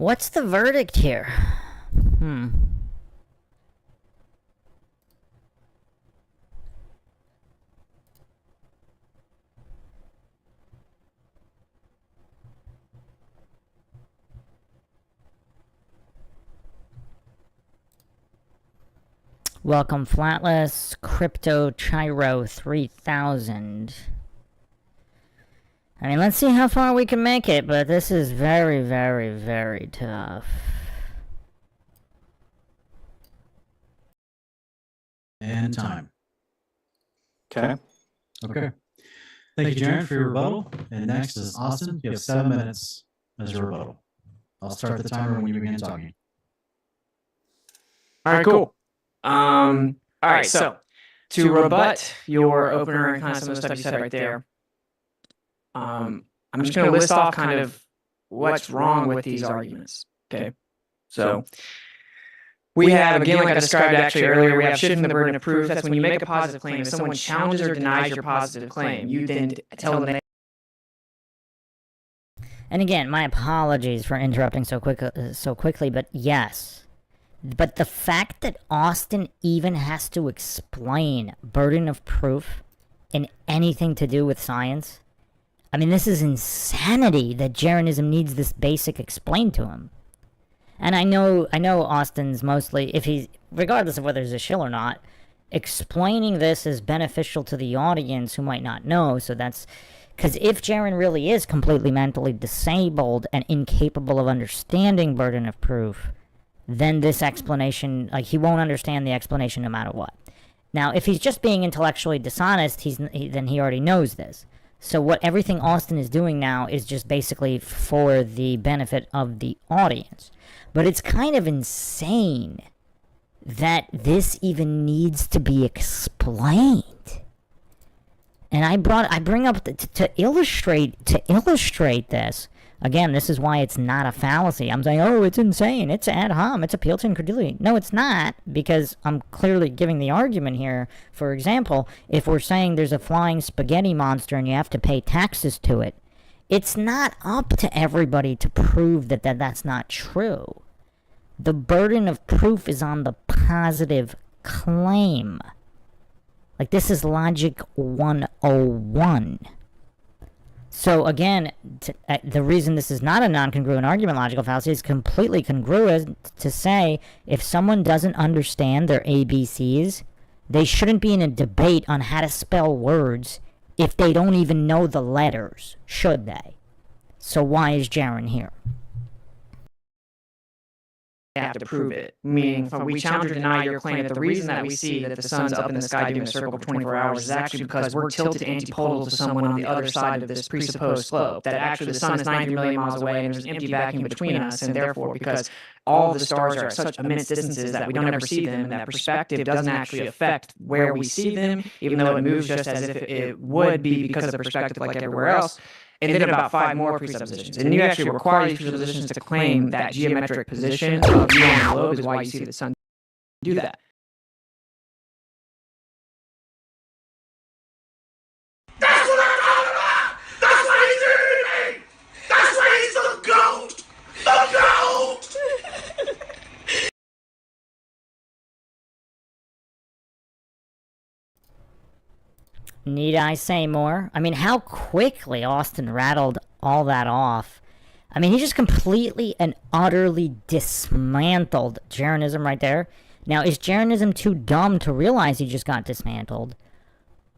What's the verdict here? Welcome, Flatless Crypto Chiro 3000. I mean, let's see how far we can make it, but this is very, very, very tough. And time. Okay. Okay. Thank you, Jaron, for your rebuttal. And next is Austin. You have 7 minutes as your rebuttal. I'll start the timer when you begin talking. All right, cool. All right, so to rebut your opener and kind of some of the stuff you said right there, I'm just going to list off kind of what's wrong with these arguments. Okay, so we have, again, like I described actually earlier, we have shifting the burden of proof. That's when you make a positive claim. If someone challenges or denies your positive claim, you then tell them. And again, my apologies for interrupting so quickly, but yes. But the fact that Austin even has to explain burden of proof in anything to do with science, I mean, this is insanity that Jeranism needs this basic explained to him. And I know Austin's mostly, if he's, regardless of whether he's a shill or not, explaining this is beneficial to the audience who might not know. So that's, because if Jeran really is completely mentally disabled and incapable of understanding burden of proof, then this explanation, like, he won't understand the explanation no matter what. Now, if he's just being intellectually dishonest, then he already knows this. So what everything Austin is doing now is just basically for the benefit of the audience. But it's kind of insane that this even needs to be explained. And I bring up to illustrate this. Again, this is why it's not a fallacy. I'm saying, oh, it's insane. It's ad hom. It's appeal to incredulity. No, it's not, because I'm clearly giving the argument here. For example, if we're saying there's a flying spaghetti monster and you have to pay taxes to it, it's not up to everybody to prove that that's not true. The burden of proof is on the positive claim. Like, this is logic 101. So again, the reason this is not a non-congruent argument logical fallacy is completely congruent to say if someone doesn't understand their ABCs, they shouldn't be in a debate on how to spell words if they don't even know the letters, should they? So why is Jeran here? Have to prove it. Meaning, if we challenge or deny your claim that the reason that we see that the sun's up in the sky doing a circle for 24 hours is actually because we're tilted antipodal to someone on the other side of this presupposed slope. That actually the sun is 93 million miles away and there's an empty vacuum between us, and therefore, because all of the stars are at such immense distances that we don't ever see them, and that perspective doesn't actually affect where we see them, even though it moves just as if it would be because of perspective like everywhere else. And then about 5 more presuppositions. And you actually require these presuppositions to claim that geometric position of you on the globe is why you see the sun do that. That's what I'm talking about! That's why he's here today! That's why he's the GOAT! The GOAT! Need I say more? I mean, how quickly Austin rattled all that off. I mean, he just completely and utterly dismantled Jeranism right there. Now, is Jeranism too dumb to realize he just got dismantled?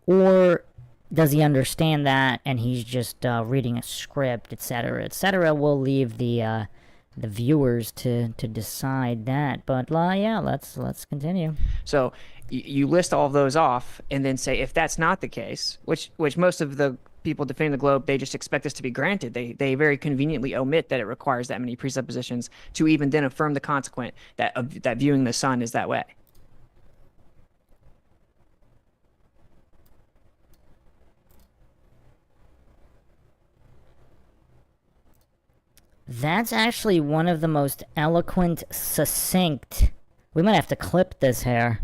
Or does he understand that and he's just reading a script, etc., etc.? We'll leave the viewers to decide that. But yeah, let's continue. So you list all of those off and then say, if that's not the case, which most of the people defending the globe, they just expect this to be granted. They very conveniently omit that it requires that many presuppositions to even then affirm the consequent that viewing the sun is that way. That's actually one of the most eloquent, succinct. We might have to clip this here.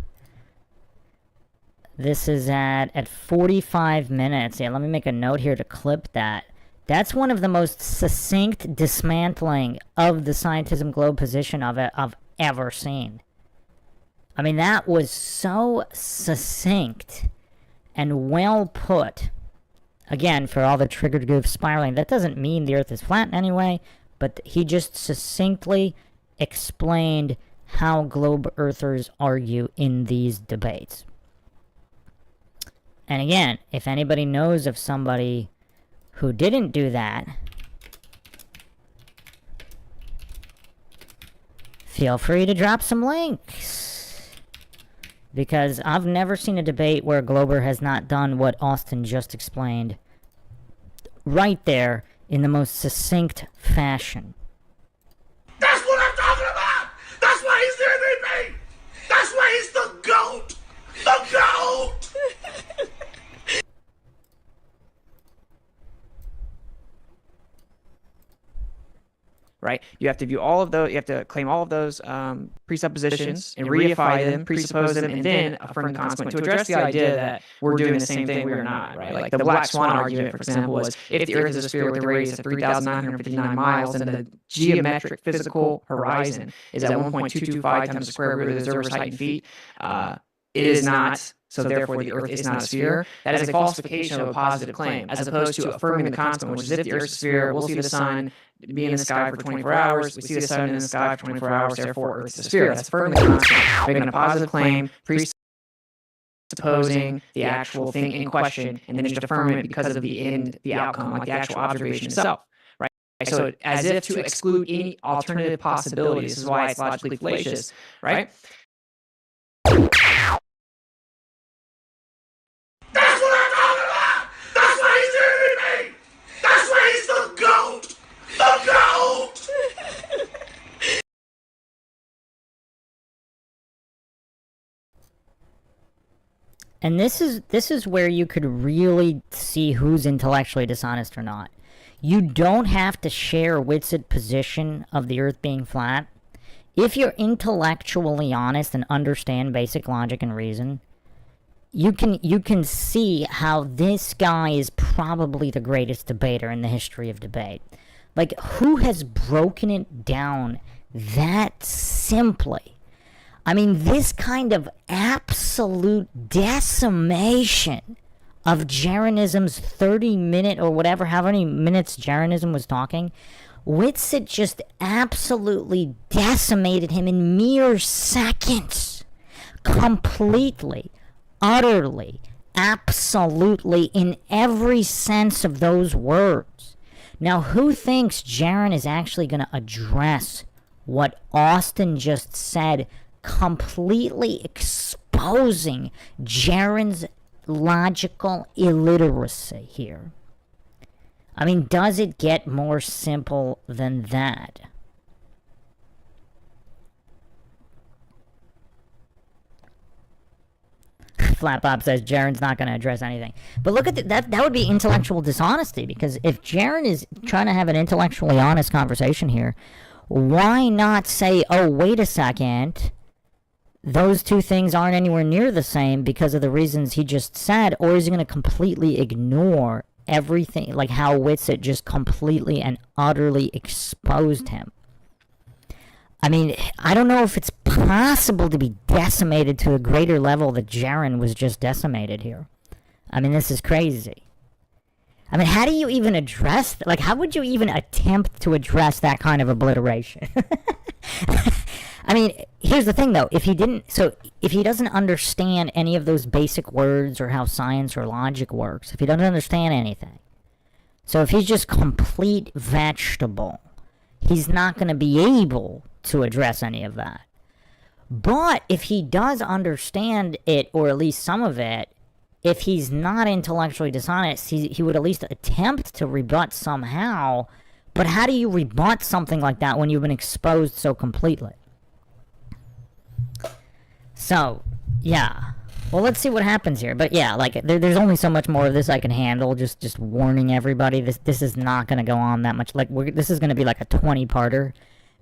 This is at 45 minutes. Yeah, let me make a note here to clip that. That's one of the most succinct dismantling of the scientism globe position of it I've ever seen. I mean, that was so succinct and well put. Again, for all the triggered goof spiraling, that doesn't mean the Earth is flat in any way, but he just succinctly explained how globe earthers argue in these debates. And again, if anybody knows of somebody who didn't do that, feel free to drop some links. Because I've never seen a debate where a glober has not done what Austin just explained right there in the most succinct fashion. That's what I'm talking about! That's why he's the MVP! That's why he's the GOAT! The GOAT! Right? You have to view all of those, you have to claim all of those presuppositions and reify them, presuppose them, and then affirm the consequent to address the idea that we're doing the same thing we are not, right? Like the black swan argument, for example, was if the Earth is a sphere with a radius of 3,959 miles and the geometric physical horizon is at 1.225 times the square root of the observer's height in feet, it is not. So therefore, the Earth is not a sphere. That is a falsification of a positive claim, as opposed to affirming the consequent, which is if the Earth is a sphere, we'll see the sun be in the sky for 24 hours. We see the sun in the sky for 24 hours. Therefore, Earth is a sphere. That's affirming the consequent, making a positive claim, presupposing the actual thing in question, and then just affirming it because of the outcome, like the actual observation itself. Right? So, as if to exclude any alternative possibility. This is why it's logically fallacious. Right? That's what I'm talking about! That's why he's the MVP! That's why he's the GOAT! The GOAT! And this is where you could really see who's intellectually dishonest or not. You don't have to share WITSIT position of the Earth being flat. If you're intellectually honest and understand basic logic and reason, you can see how this guy is probably the greatest debater in the history of debate. Like, who has broken it down that simply? I mean, this kind of absolute decimation of JERANism's 30-minute or whatever, how many minutes JERANism was talking, WITSIT just absolutely decimated him in mere seconds. Completely, utterly, absolutely, in every sense of those words. Now, who thinks JERAN is actually going to address what Austin just said, completely exposing JERAN's logical illiteracy here? I mean, does it get more simple than that? Flat Bob says JERAN's not going to address anything. But look at that. That would be intellectual dishonesty, because if JERAN is trying to have an intellectually honest conversation here, why not say, oh, wait a second, those two things aren't anywhere near the same because of the reasons he just said? Or is he going to completely ignore everything, like how WITSIT just completely and utterly exposed him? I mean, I don't know if it's possible to be decimated to a greater level that JERAN was just decimated here. I mean, this is crazy. I mean, how do you even address, like, how would you even attempt to address that kind of obliteration? I mean, here's the thing, though. If he doesn't understand any of those basic words or how science or logic works, if he doesn't understand anything, so if he's just complete vegetable, he's not going to be able to address any of that. But if he does understand it, or at least some of it, if he's not intellectually dishonest, he would at least attempt to rebut somehow. But how do you rebut something like that when you've been exposed so completely? So, yeah. Well, let's see what happens here. But yeah, like, there's only so much more of this I can handle. Just warning everybody, this is not going to go on that much. Like, this is going to be like a 20-parter,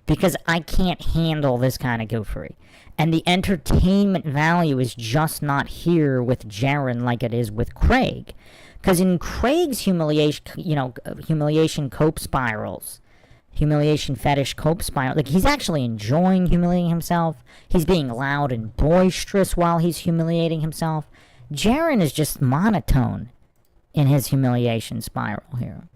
because I can't handle this kind of goofery. And the entertainment value is just not here with JERAN like it is with Craig. Because in Craig's humiliation cope spirals, humiliation fetish cope spiral, like, he's actually enjoying humiliating himself. He's being loud and boisterous while he's humiliating himself. JERAN is just monotone in his humiliation spiral here.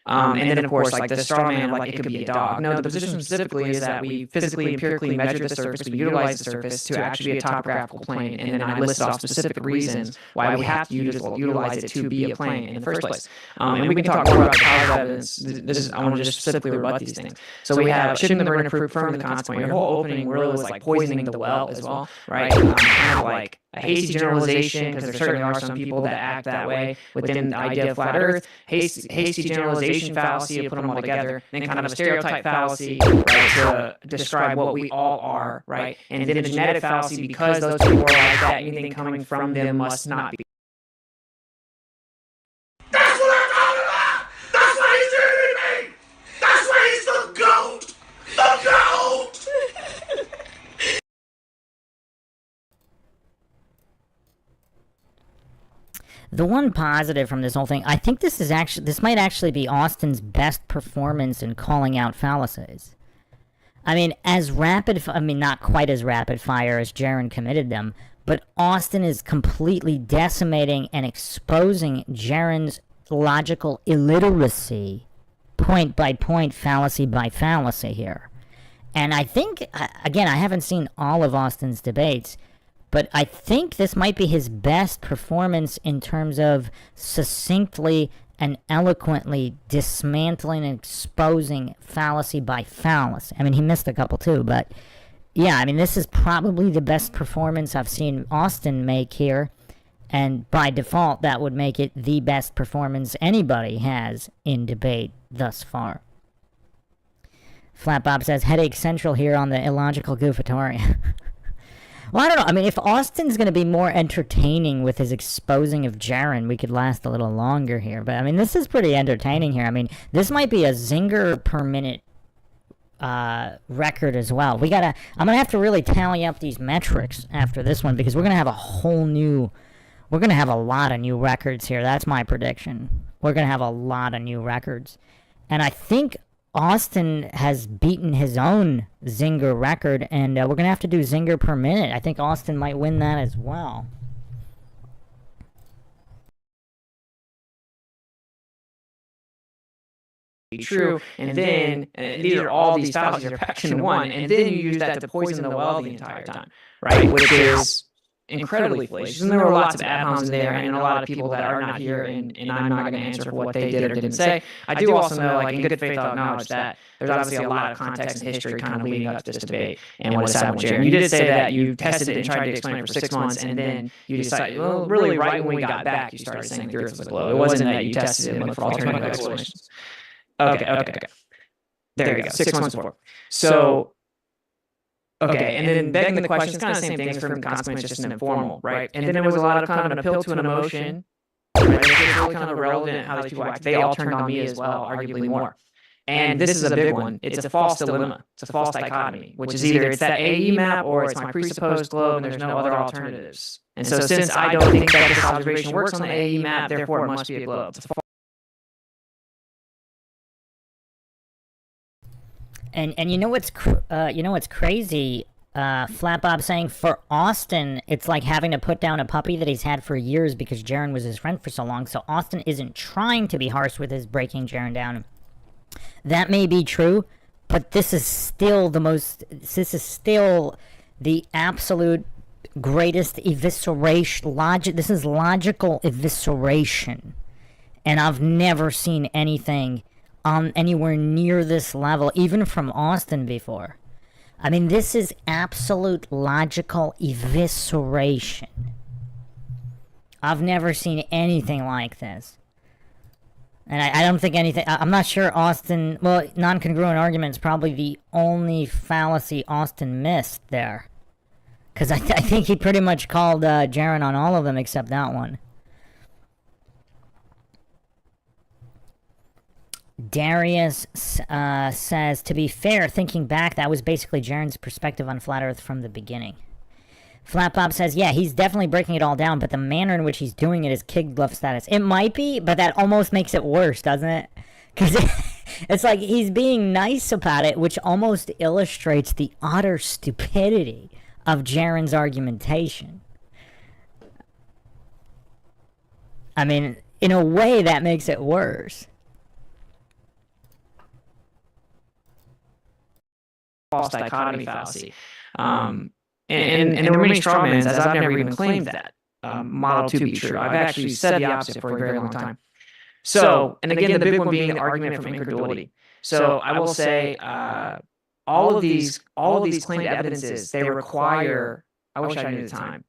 And then, of course, like the straw man, like it could be a dog. No, the position specifically is that we physically, empirically measure the surface, we utilize the surface to actually be a topographical plane, and then I list off specific reasons why we have to utilize it to be a plane in the first place. And we can talk more about the positive evidence. I want to just specifically rebut these things. So we have shipping the burden of proof from the consequence. Your whole opening really was like poisoning the well as well, right? Kind of like a hasty generalization, because there certainly are some people that act that way within the idea of flat Earth. Hasty generalization fallacy, you put them all together, then kind of a stereotype fallacy, right, to describe what we all are, right? And then a genetic fallacy, because those people are like that, anything coming from them must not be. That's what I'm talking about! That's why he's eating me! That's why he's the GOAT! The GOAT! The one positive from this whole thing, I think this might actually be Austin's best performance in calling out fallacies. I mean, not quite as rapid fire as JERAN committed them, but Austin is completely decimating and exposing JERAN's logical illiteracy, point by point, fallacy by fallacy here. And I think, again, I haven't seen all of Austin's debates, but I think this might be his best performance in terms of succinctly and eloquently dismantling and exposing fallacy by fallacy. I mean, he missed a couple too, but yeah, I mean, this is probably the best performance I've seen Austin make here, and by default, that would make it the best performance anybody has in debate thus far. Flat Bob says, headache central here on the illogical goofatoria. Well, I don't know. I mean, if Austin's going to be more entertaining with his exposing of JERAN, we could last a little longer here. But, I mean, this is pretty entertaining here. I mean, this might be a zinger per minute record as well. I'm going to have to really tally up these metrics after this one, because we're going to have we're going to have a lot of new records here. That's my prediction. We're going to have a lot of new records. And I think Austin has beaten his own zinger record, and we're going to have to do zinger per minute. I think Austin might win that as well. True, and then these are all these fallacies are packed into one, and then you use that to poison the well the entire time, right? Which is incredibly fallacious. And there were lots of ad homs in there, and a lot of people that are not here, and I'm not going to answer for what they did or didn't say. I do also know, like, in good faith, I'll acknowledge that there's obviously a lot of context and history kind of leading up to this debate and what has happened with JERAN. You did say that you tested it and tried to explain it for 6 months, and then you decided, well, really, right when we got back, you started saying the Earth was a globe. It wasn't that you tested it and looked for alternative explanations. Okay. There you go. 6 months before. So, okay, and then begging the question, it's kind of the same thing as from consequence, just an informal, right? And then there was a lot of kind of an appeal to an emotion, right? It was really kind of relevant how these people act. They all turned on me as well, arguably more. And this is a big one. It's a false dilemma. It's a false dichotomy, which is either it's that AE map or it's my presupposed globe, and there's no other alternatives. And so since I don't think that this observation works on the AE map, therefore it must be a globe. It's a And you know what's crazy? Flat Bob saying for Austin, it's like having to put down a puppy that he's had for years because JERAN was his friend for so long. So Austin isn't trying to be harsh with his breaking JERAN down. That may be true, but this is still the absolute greatest evisceration. This is logical evisceration, and I've never seen anything on anywhere near this level, even from Austin before. I mean, this is absolute logical evisceration. I've never seen anything like this. And I don't think I'm not sure Austin, well, non-congruent argument is probably the only fallacy Austin missed there. Because I think he pretty much called JERAN on all of them except that one. Darius says, to be fair, thinking back, that was basically JERAN's perspective on Flat Earth from the beginning. Flatbob says, yeah, he's definitely breaking it all down, but the manner in which he's doing it is kid glove status. It might be, but that almost makes it worse, doesn't it? Because it's like he's being nice about it, which almost illustrates the utter stupidity of JERAN's argumentation. I mean, in a way, that makes it worse. False dichotomy fallacy. And there were many strawmans, as I've never even claimed that model to be true. I've actually said the opposite for a very long time. So, and again, the big one being the argument from incredulity. So I will say, all of these claimed evidences, they require. I wish I knew the time.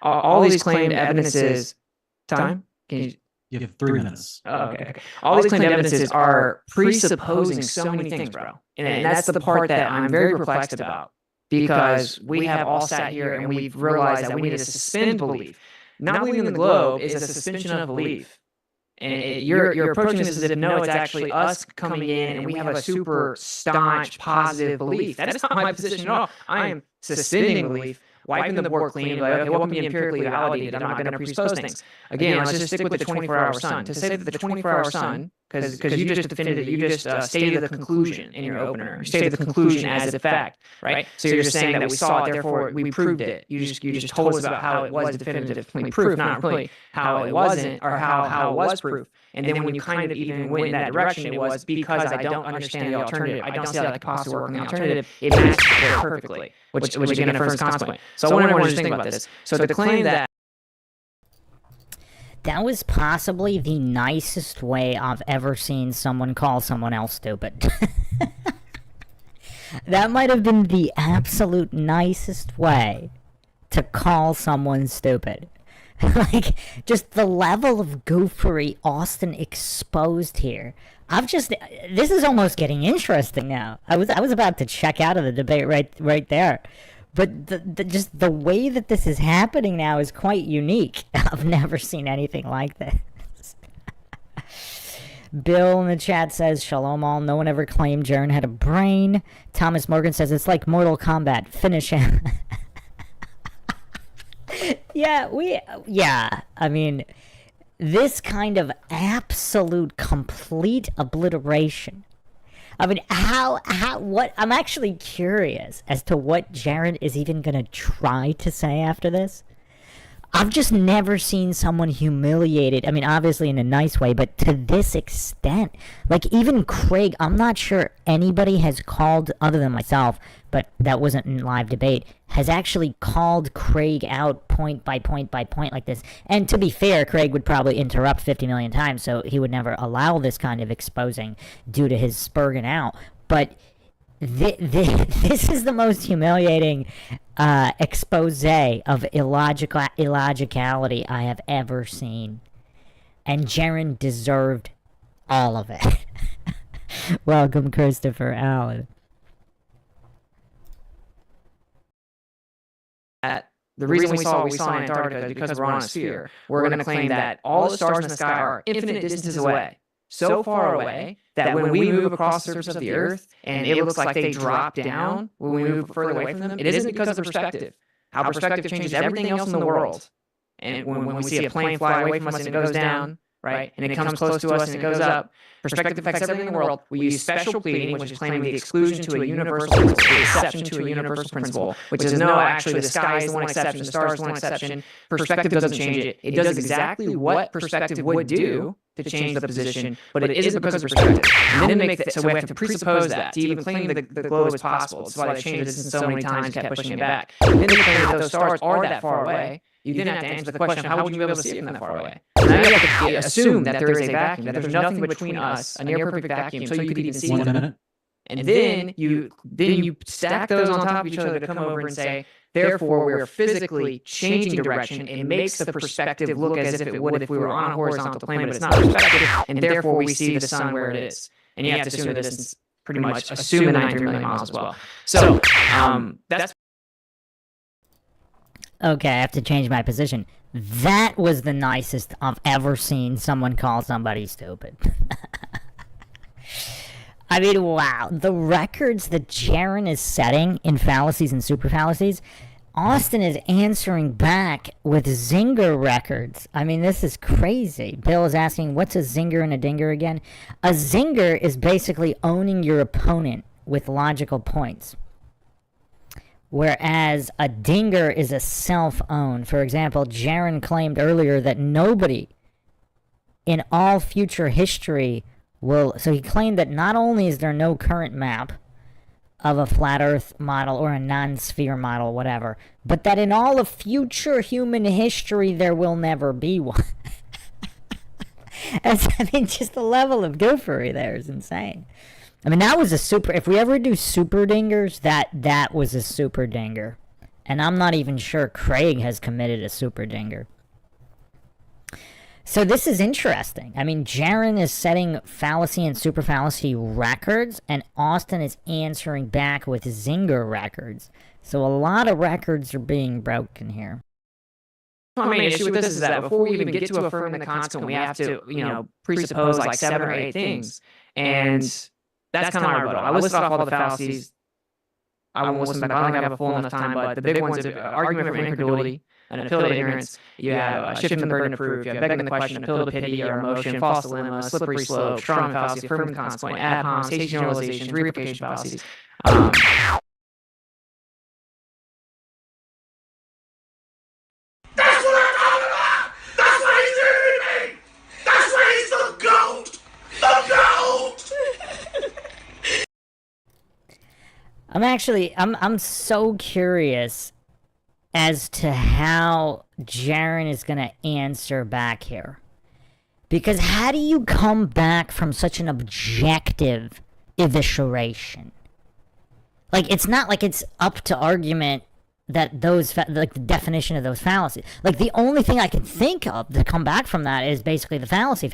All these claimed evidences. Time? Can you? You have 3 minutes. Oh, okay. All these claimed evidences are presupposing so many things, bro. And that's the part that I'm very perplexed about, because we have all sat here and we've realized that we need to suspend belief. Not believing in the globe is a suspension of belief. And you're approaching this as if, no, it's actually us coming in and we have a super staunch positive belief. That is not my position at all. I am suspending belief, wiping the board clean, like, okay, what can be empirically validated? I'm not going to presuppose things. Again, let's just stick with the 24-hour sun. To say that the 24-hour sun, because you just defended it, you just stated the conclusion in your opener. You stated the conclusion as a fact, right? So you're just saying that we saw it, therefore we proved it. You just told us about how it was definitively proof, not really how it wasn't, or how it was proof. And then when you kind of even went in that direction, it was because I don't understand the alternative. I don't see how that could possibly work in the alternative. It matches it perfectly, which again affirms consequently. So I want everyone to just think about this. So the claim that was possibly the nicest way I've ever seen someone call someone else stupid. That might have been the absolute nicest way to call someone stupid. Like, just the level of goofery Austin exposed here. This is almost getting interesting now. I was about to check out of the debate right there. But just the way that this is happening now is quite unique. I've never seen anything like this. Bill in the chat says, Shalom all, no one ever claimed JERAN had a brain. Thomas Morgan says, it's like Mortal Kombat, finish him. Yeah, I mean, this kind of absolute complete obliteration. I mean, what, I'm actually curious as to what JERAN is even going to try to say after this. I've just never seen someone humiliated. I mean, obviously in a nice way, but to this extent. Like, even Craig, I'm not sure anybody has called, other than myself, but that wasn't in live debate, has actually called Craig out point by point by point like this. And to be fair, Craig would probably interrupt 50 million times, so he would never allow this kind of exposing due to his spurging out. But this is the most humiliating expose of illogicality I have ever seen. And JERAN deserved all of it. Welcome, Christopher Allen. The reason we saw what we saw in Antarctica is because we're on a sphere. We're going to claim that all the stars in the sky are infinite distances away. So far away that when we move across the surface of the Earth and it looks like they drop down when we move further away from them, it isn't because of perspective. How perspective changes everything else in the world. And when we see a plane fly away from us and it goes down, right, and it comes close to us and it goes up, perspective affects everything in the world. We use special pleading, which is claiming the exclusion to a universal principle, the exception to a universal principle, which is no, actually, the sky is the one exception, the star is the one exception. Perspective doesn't change it. It does exactly what perspective would do to change the position, but it isn't because of perspective. And then so we have to presuppose that to even claim that the globe is possible. That's why they changed this so many times and kept pushing it back. And then they claim that those stars are that far away. You then have to answer the question, how would you be able to see it from that far away? Now you have to assume that there is a vacuum, that there's nothing between us, a near perfect vacuum, so you could even see it. 1 minute. And then you stack those on top of each other to come over and say, therefore, we're physically changing direction. It makes the perspective look as if it would if we were on a horizontal plane, but it's not perspective, and therefore we see the sun where it is. And you have to assume the distance, pretty much assume the 93 million miles as well. So that's Okay, I have to change my position. That was the nicest I've ever seen someone call somebody stupid. I mean, wow. The records that JERAN is setting in fallacies and super fallacies, Austin is answering back with zinger records. I mean, this is crazy. Bill is asking, what's a zinger and a dinger again? A zinger is basically owning your opponent with logical points, whereas a dinger is a self-own. For example, JERAN claimed earlier that nobody in all future history will... So he claimed that not only is there no current map of a flat earth model or a non-sphere model, whatever, but that in all of future human history there will never be one. I mean, just the level of goofery there is insane. I mean, that was a super... If we ever do super dingers, that was a super dinger. And I'm not even sure Craig has committed a super dinger. So this is interesting. I mean, JERAN is setting fallacy and super fallacy records, and Austin is answering back with zinger records. So a lot of records are being broken here. My main issue with this is that before we even get to affirm the consequent, we have to, presuppose like 7 or 8 things. And that's kind of my rebuttal. I listed off all the fallacies. I won't listen back. I don't think I have a full enough time, but the big ones are argument from incredulity, an appeal to ignorance, you have shifting the burden of proof, you have begging the question, appeal to pity or emotion, false dilemma, slippery slope, strong fallacy, affirmative consequent, ad homs, hasty generalizations, replication fallacies. That's what I'm talking about! That's why he's doing me! That's why he's the GOAT! The GOAT! I'm so curious as to how JERAN is going to answer back here. Because how do you come back from such an objective evisceration? Like, it's not like it's up to argument that those, like, the definition of those fallacies. Like, the only thing I can think of to come back from that is basically the fallacy.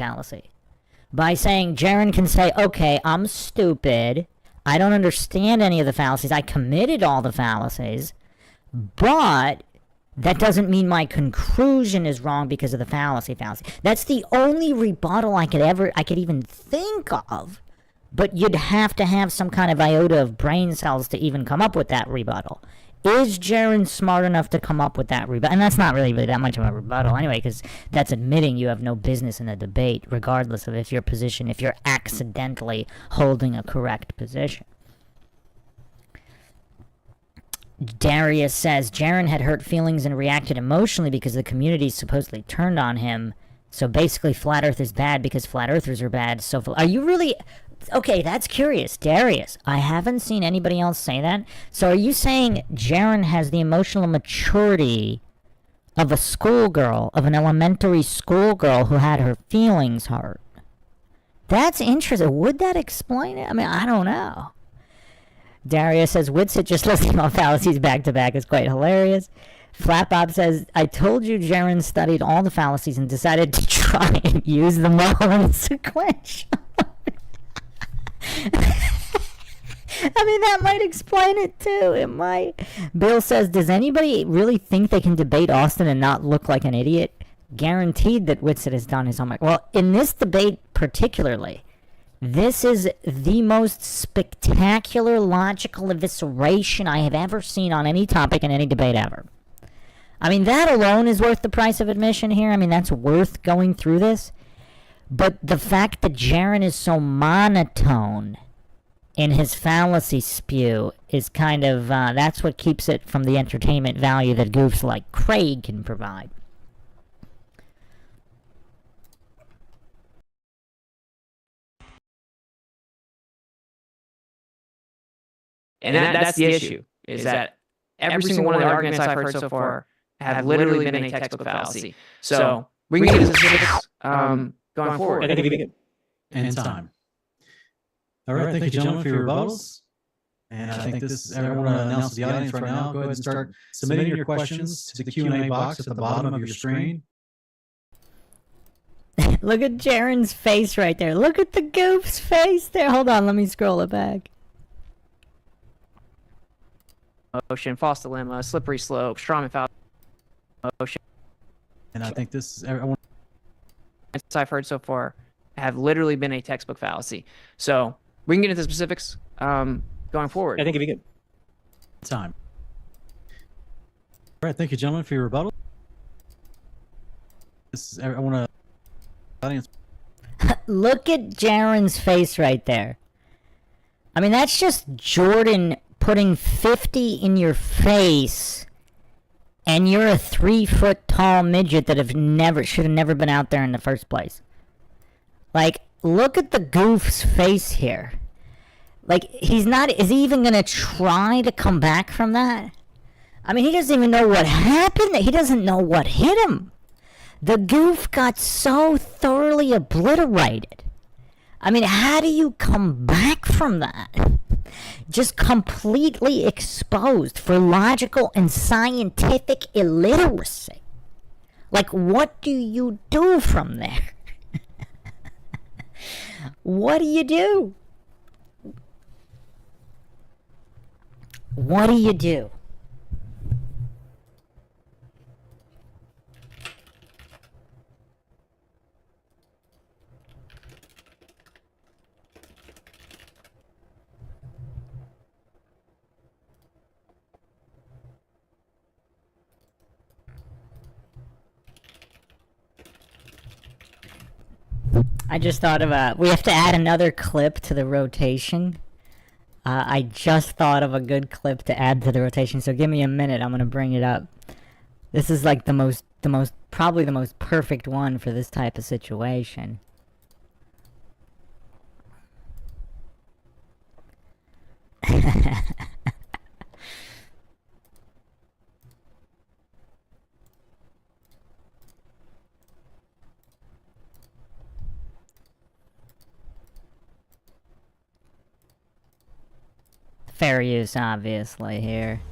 By saying, JERAN can say, okay, I'm stupid, I don't understand any of the fallacies, I committed all the fallacies, but that doesn't mean my conclusion is wrong because of the fallacy. That's the only rebuttal I could even think of. But you'd have to have some kind of iota of brain cells to even come up with that rebuttal. Is JERAN smart enough to come up with that rebuttal? And that's not really that much of a rebuttal anyway, because that's admitting you have no business in a debate, regardless of if you're accidentally holding a correct position. Darius says, JERAN had hurt feelings and reacted emotionally because the community supposedly turned on him. So basically, Flat Earth is bad because Flat Earthers are bad. So are you really... Okay, that's curious. Darius, I haven't seen anybody else say that. So are you saying JERAN has the emotional maturity of a schoolgirl, of an elementary schoolgirl who had her feelings hurt? That's interesting. Would that explain it? I mean, I don't know. Darius says, WITSIT just listing all fallacies back to back is quite hilarious. Flatbob says, I told you JERAN studied all the fallacies and decided to try and use them all in sequential. I mean, that might explain it too. It might. Bill says, does anybody really think they can debate Austin and not look like an idiot? Guaranteed that WITSIT has done his homework. Well, in this debate particularly, this is the most spectacular logical evisceration I have ever seen on any topic in any debate ever. I mean, that alone is worth the price of admission here. I mean, that's worth going through this. But the fact that JERAN is so monotone in his fallacy spew is kind of, that's what keeps it from the entertainment value that goofs like Craig can provide. And that's the issue, is that every single one of the arguments I've heard so far have literally been a textbook fallacy. So we can get into specifics going forward. And time. All right, thank you, gentlemen, for your rebuttals. And I think this, everyone announces the audience right now. Go ahead and start submitting your questions to the Q&A box at the bottom of your screen. Look at JERAN's face right there. Look at the goof's face there. Hold on, let me scroll it back. Motion, false dilemma, slippery slope, Strawman fallacy, motion. And I think this, everyone. I've heard so far have literally been a textbook fallacy. So we can get into specifics going forward. I think it'd be good. Time. right, thank you, gentlemen, for your rebuttal. I want to audience. Look at Jaren's face right there. I mean, that's just Jordan putting 50 in your face, and you're a 3-foot tall midget that should have never been out there in the first place. Like, look at the goof's face here. Like, is he even gonna try to come back from that? I mean, he doesn't even know what happened. He doesn't know what hit him. The goof got so thoroughly obliterated. I mean, how do you come back from that? Just completely exposed for logical and scientific illiteracy. Like, what do you do from there? What do you do? What do you do? I just thought of we have to add another clip to the rotation. I just thought of a good clip to add to the rotation, so give me a minute. I'm gonna bring it up. This is like probably the most perfect one for this type of situation. Fair use, obviously, here.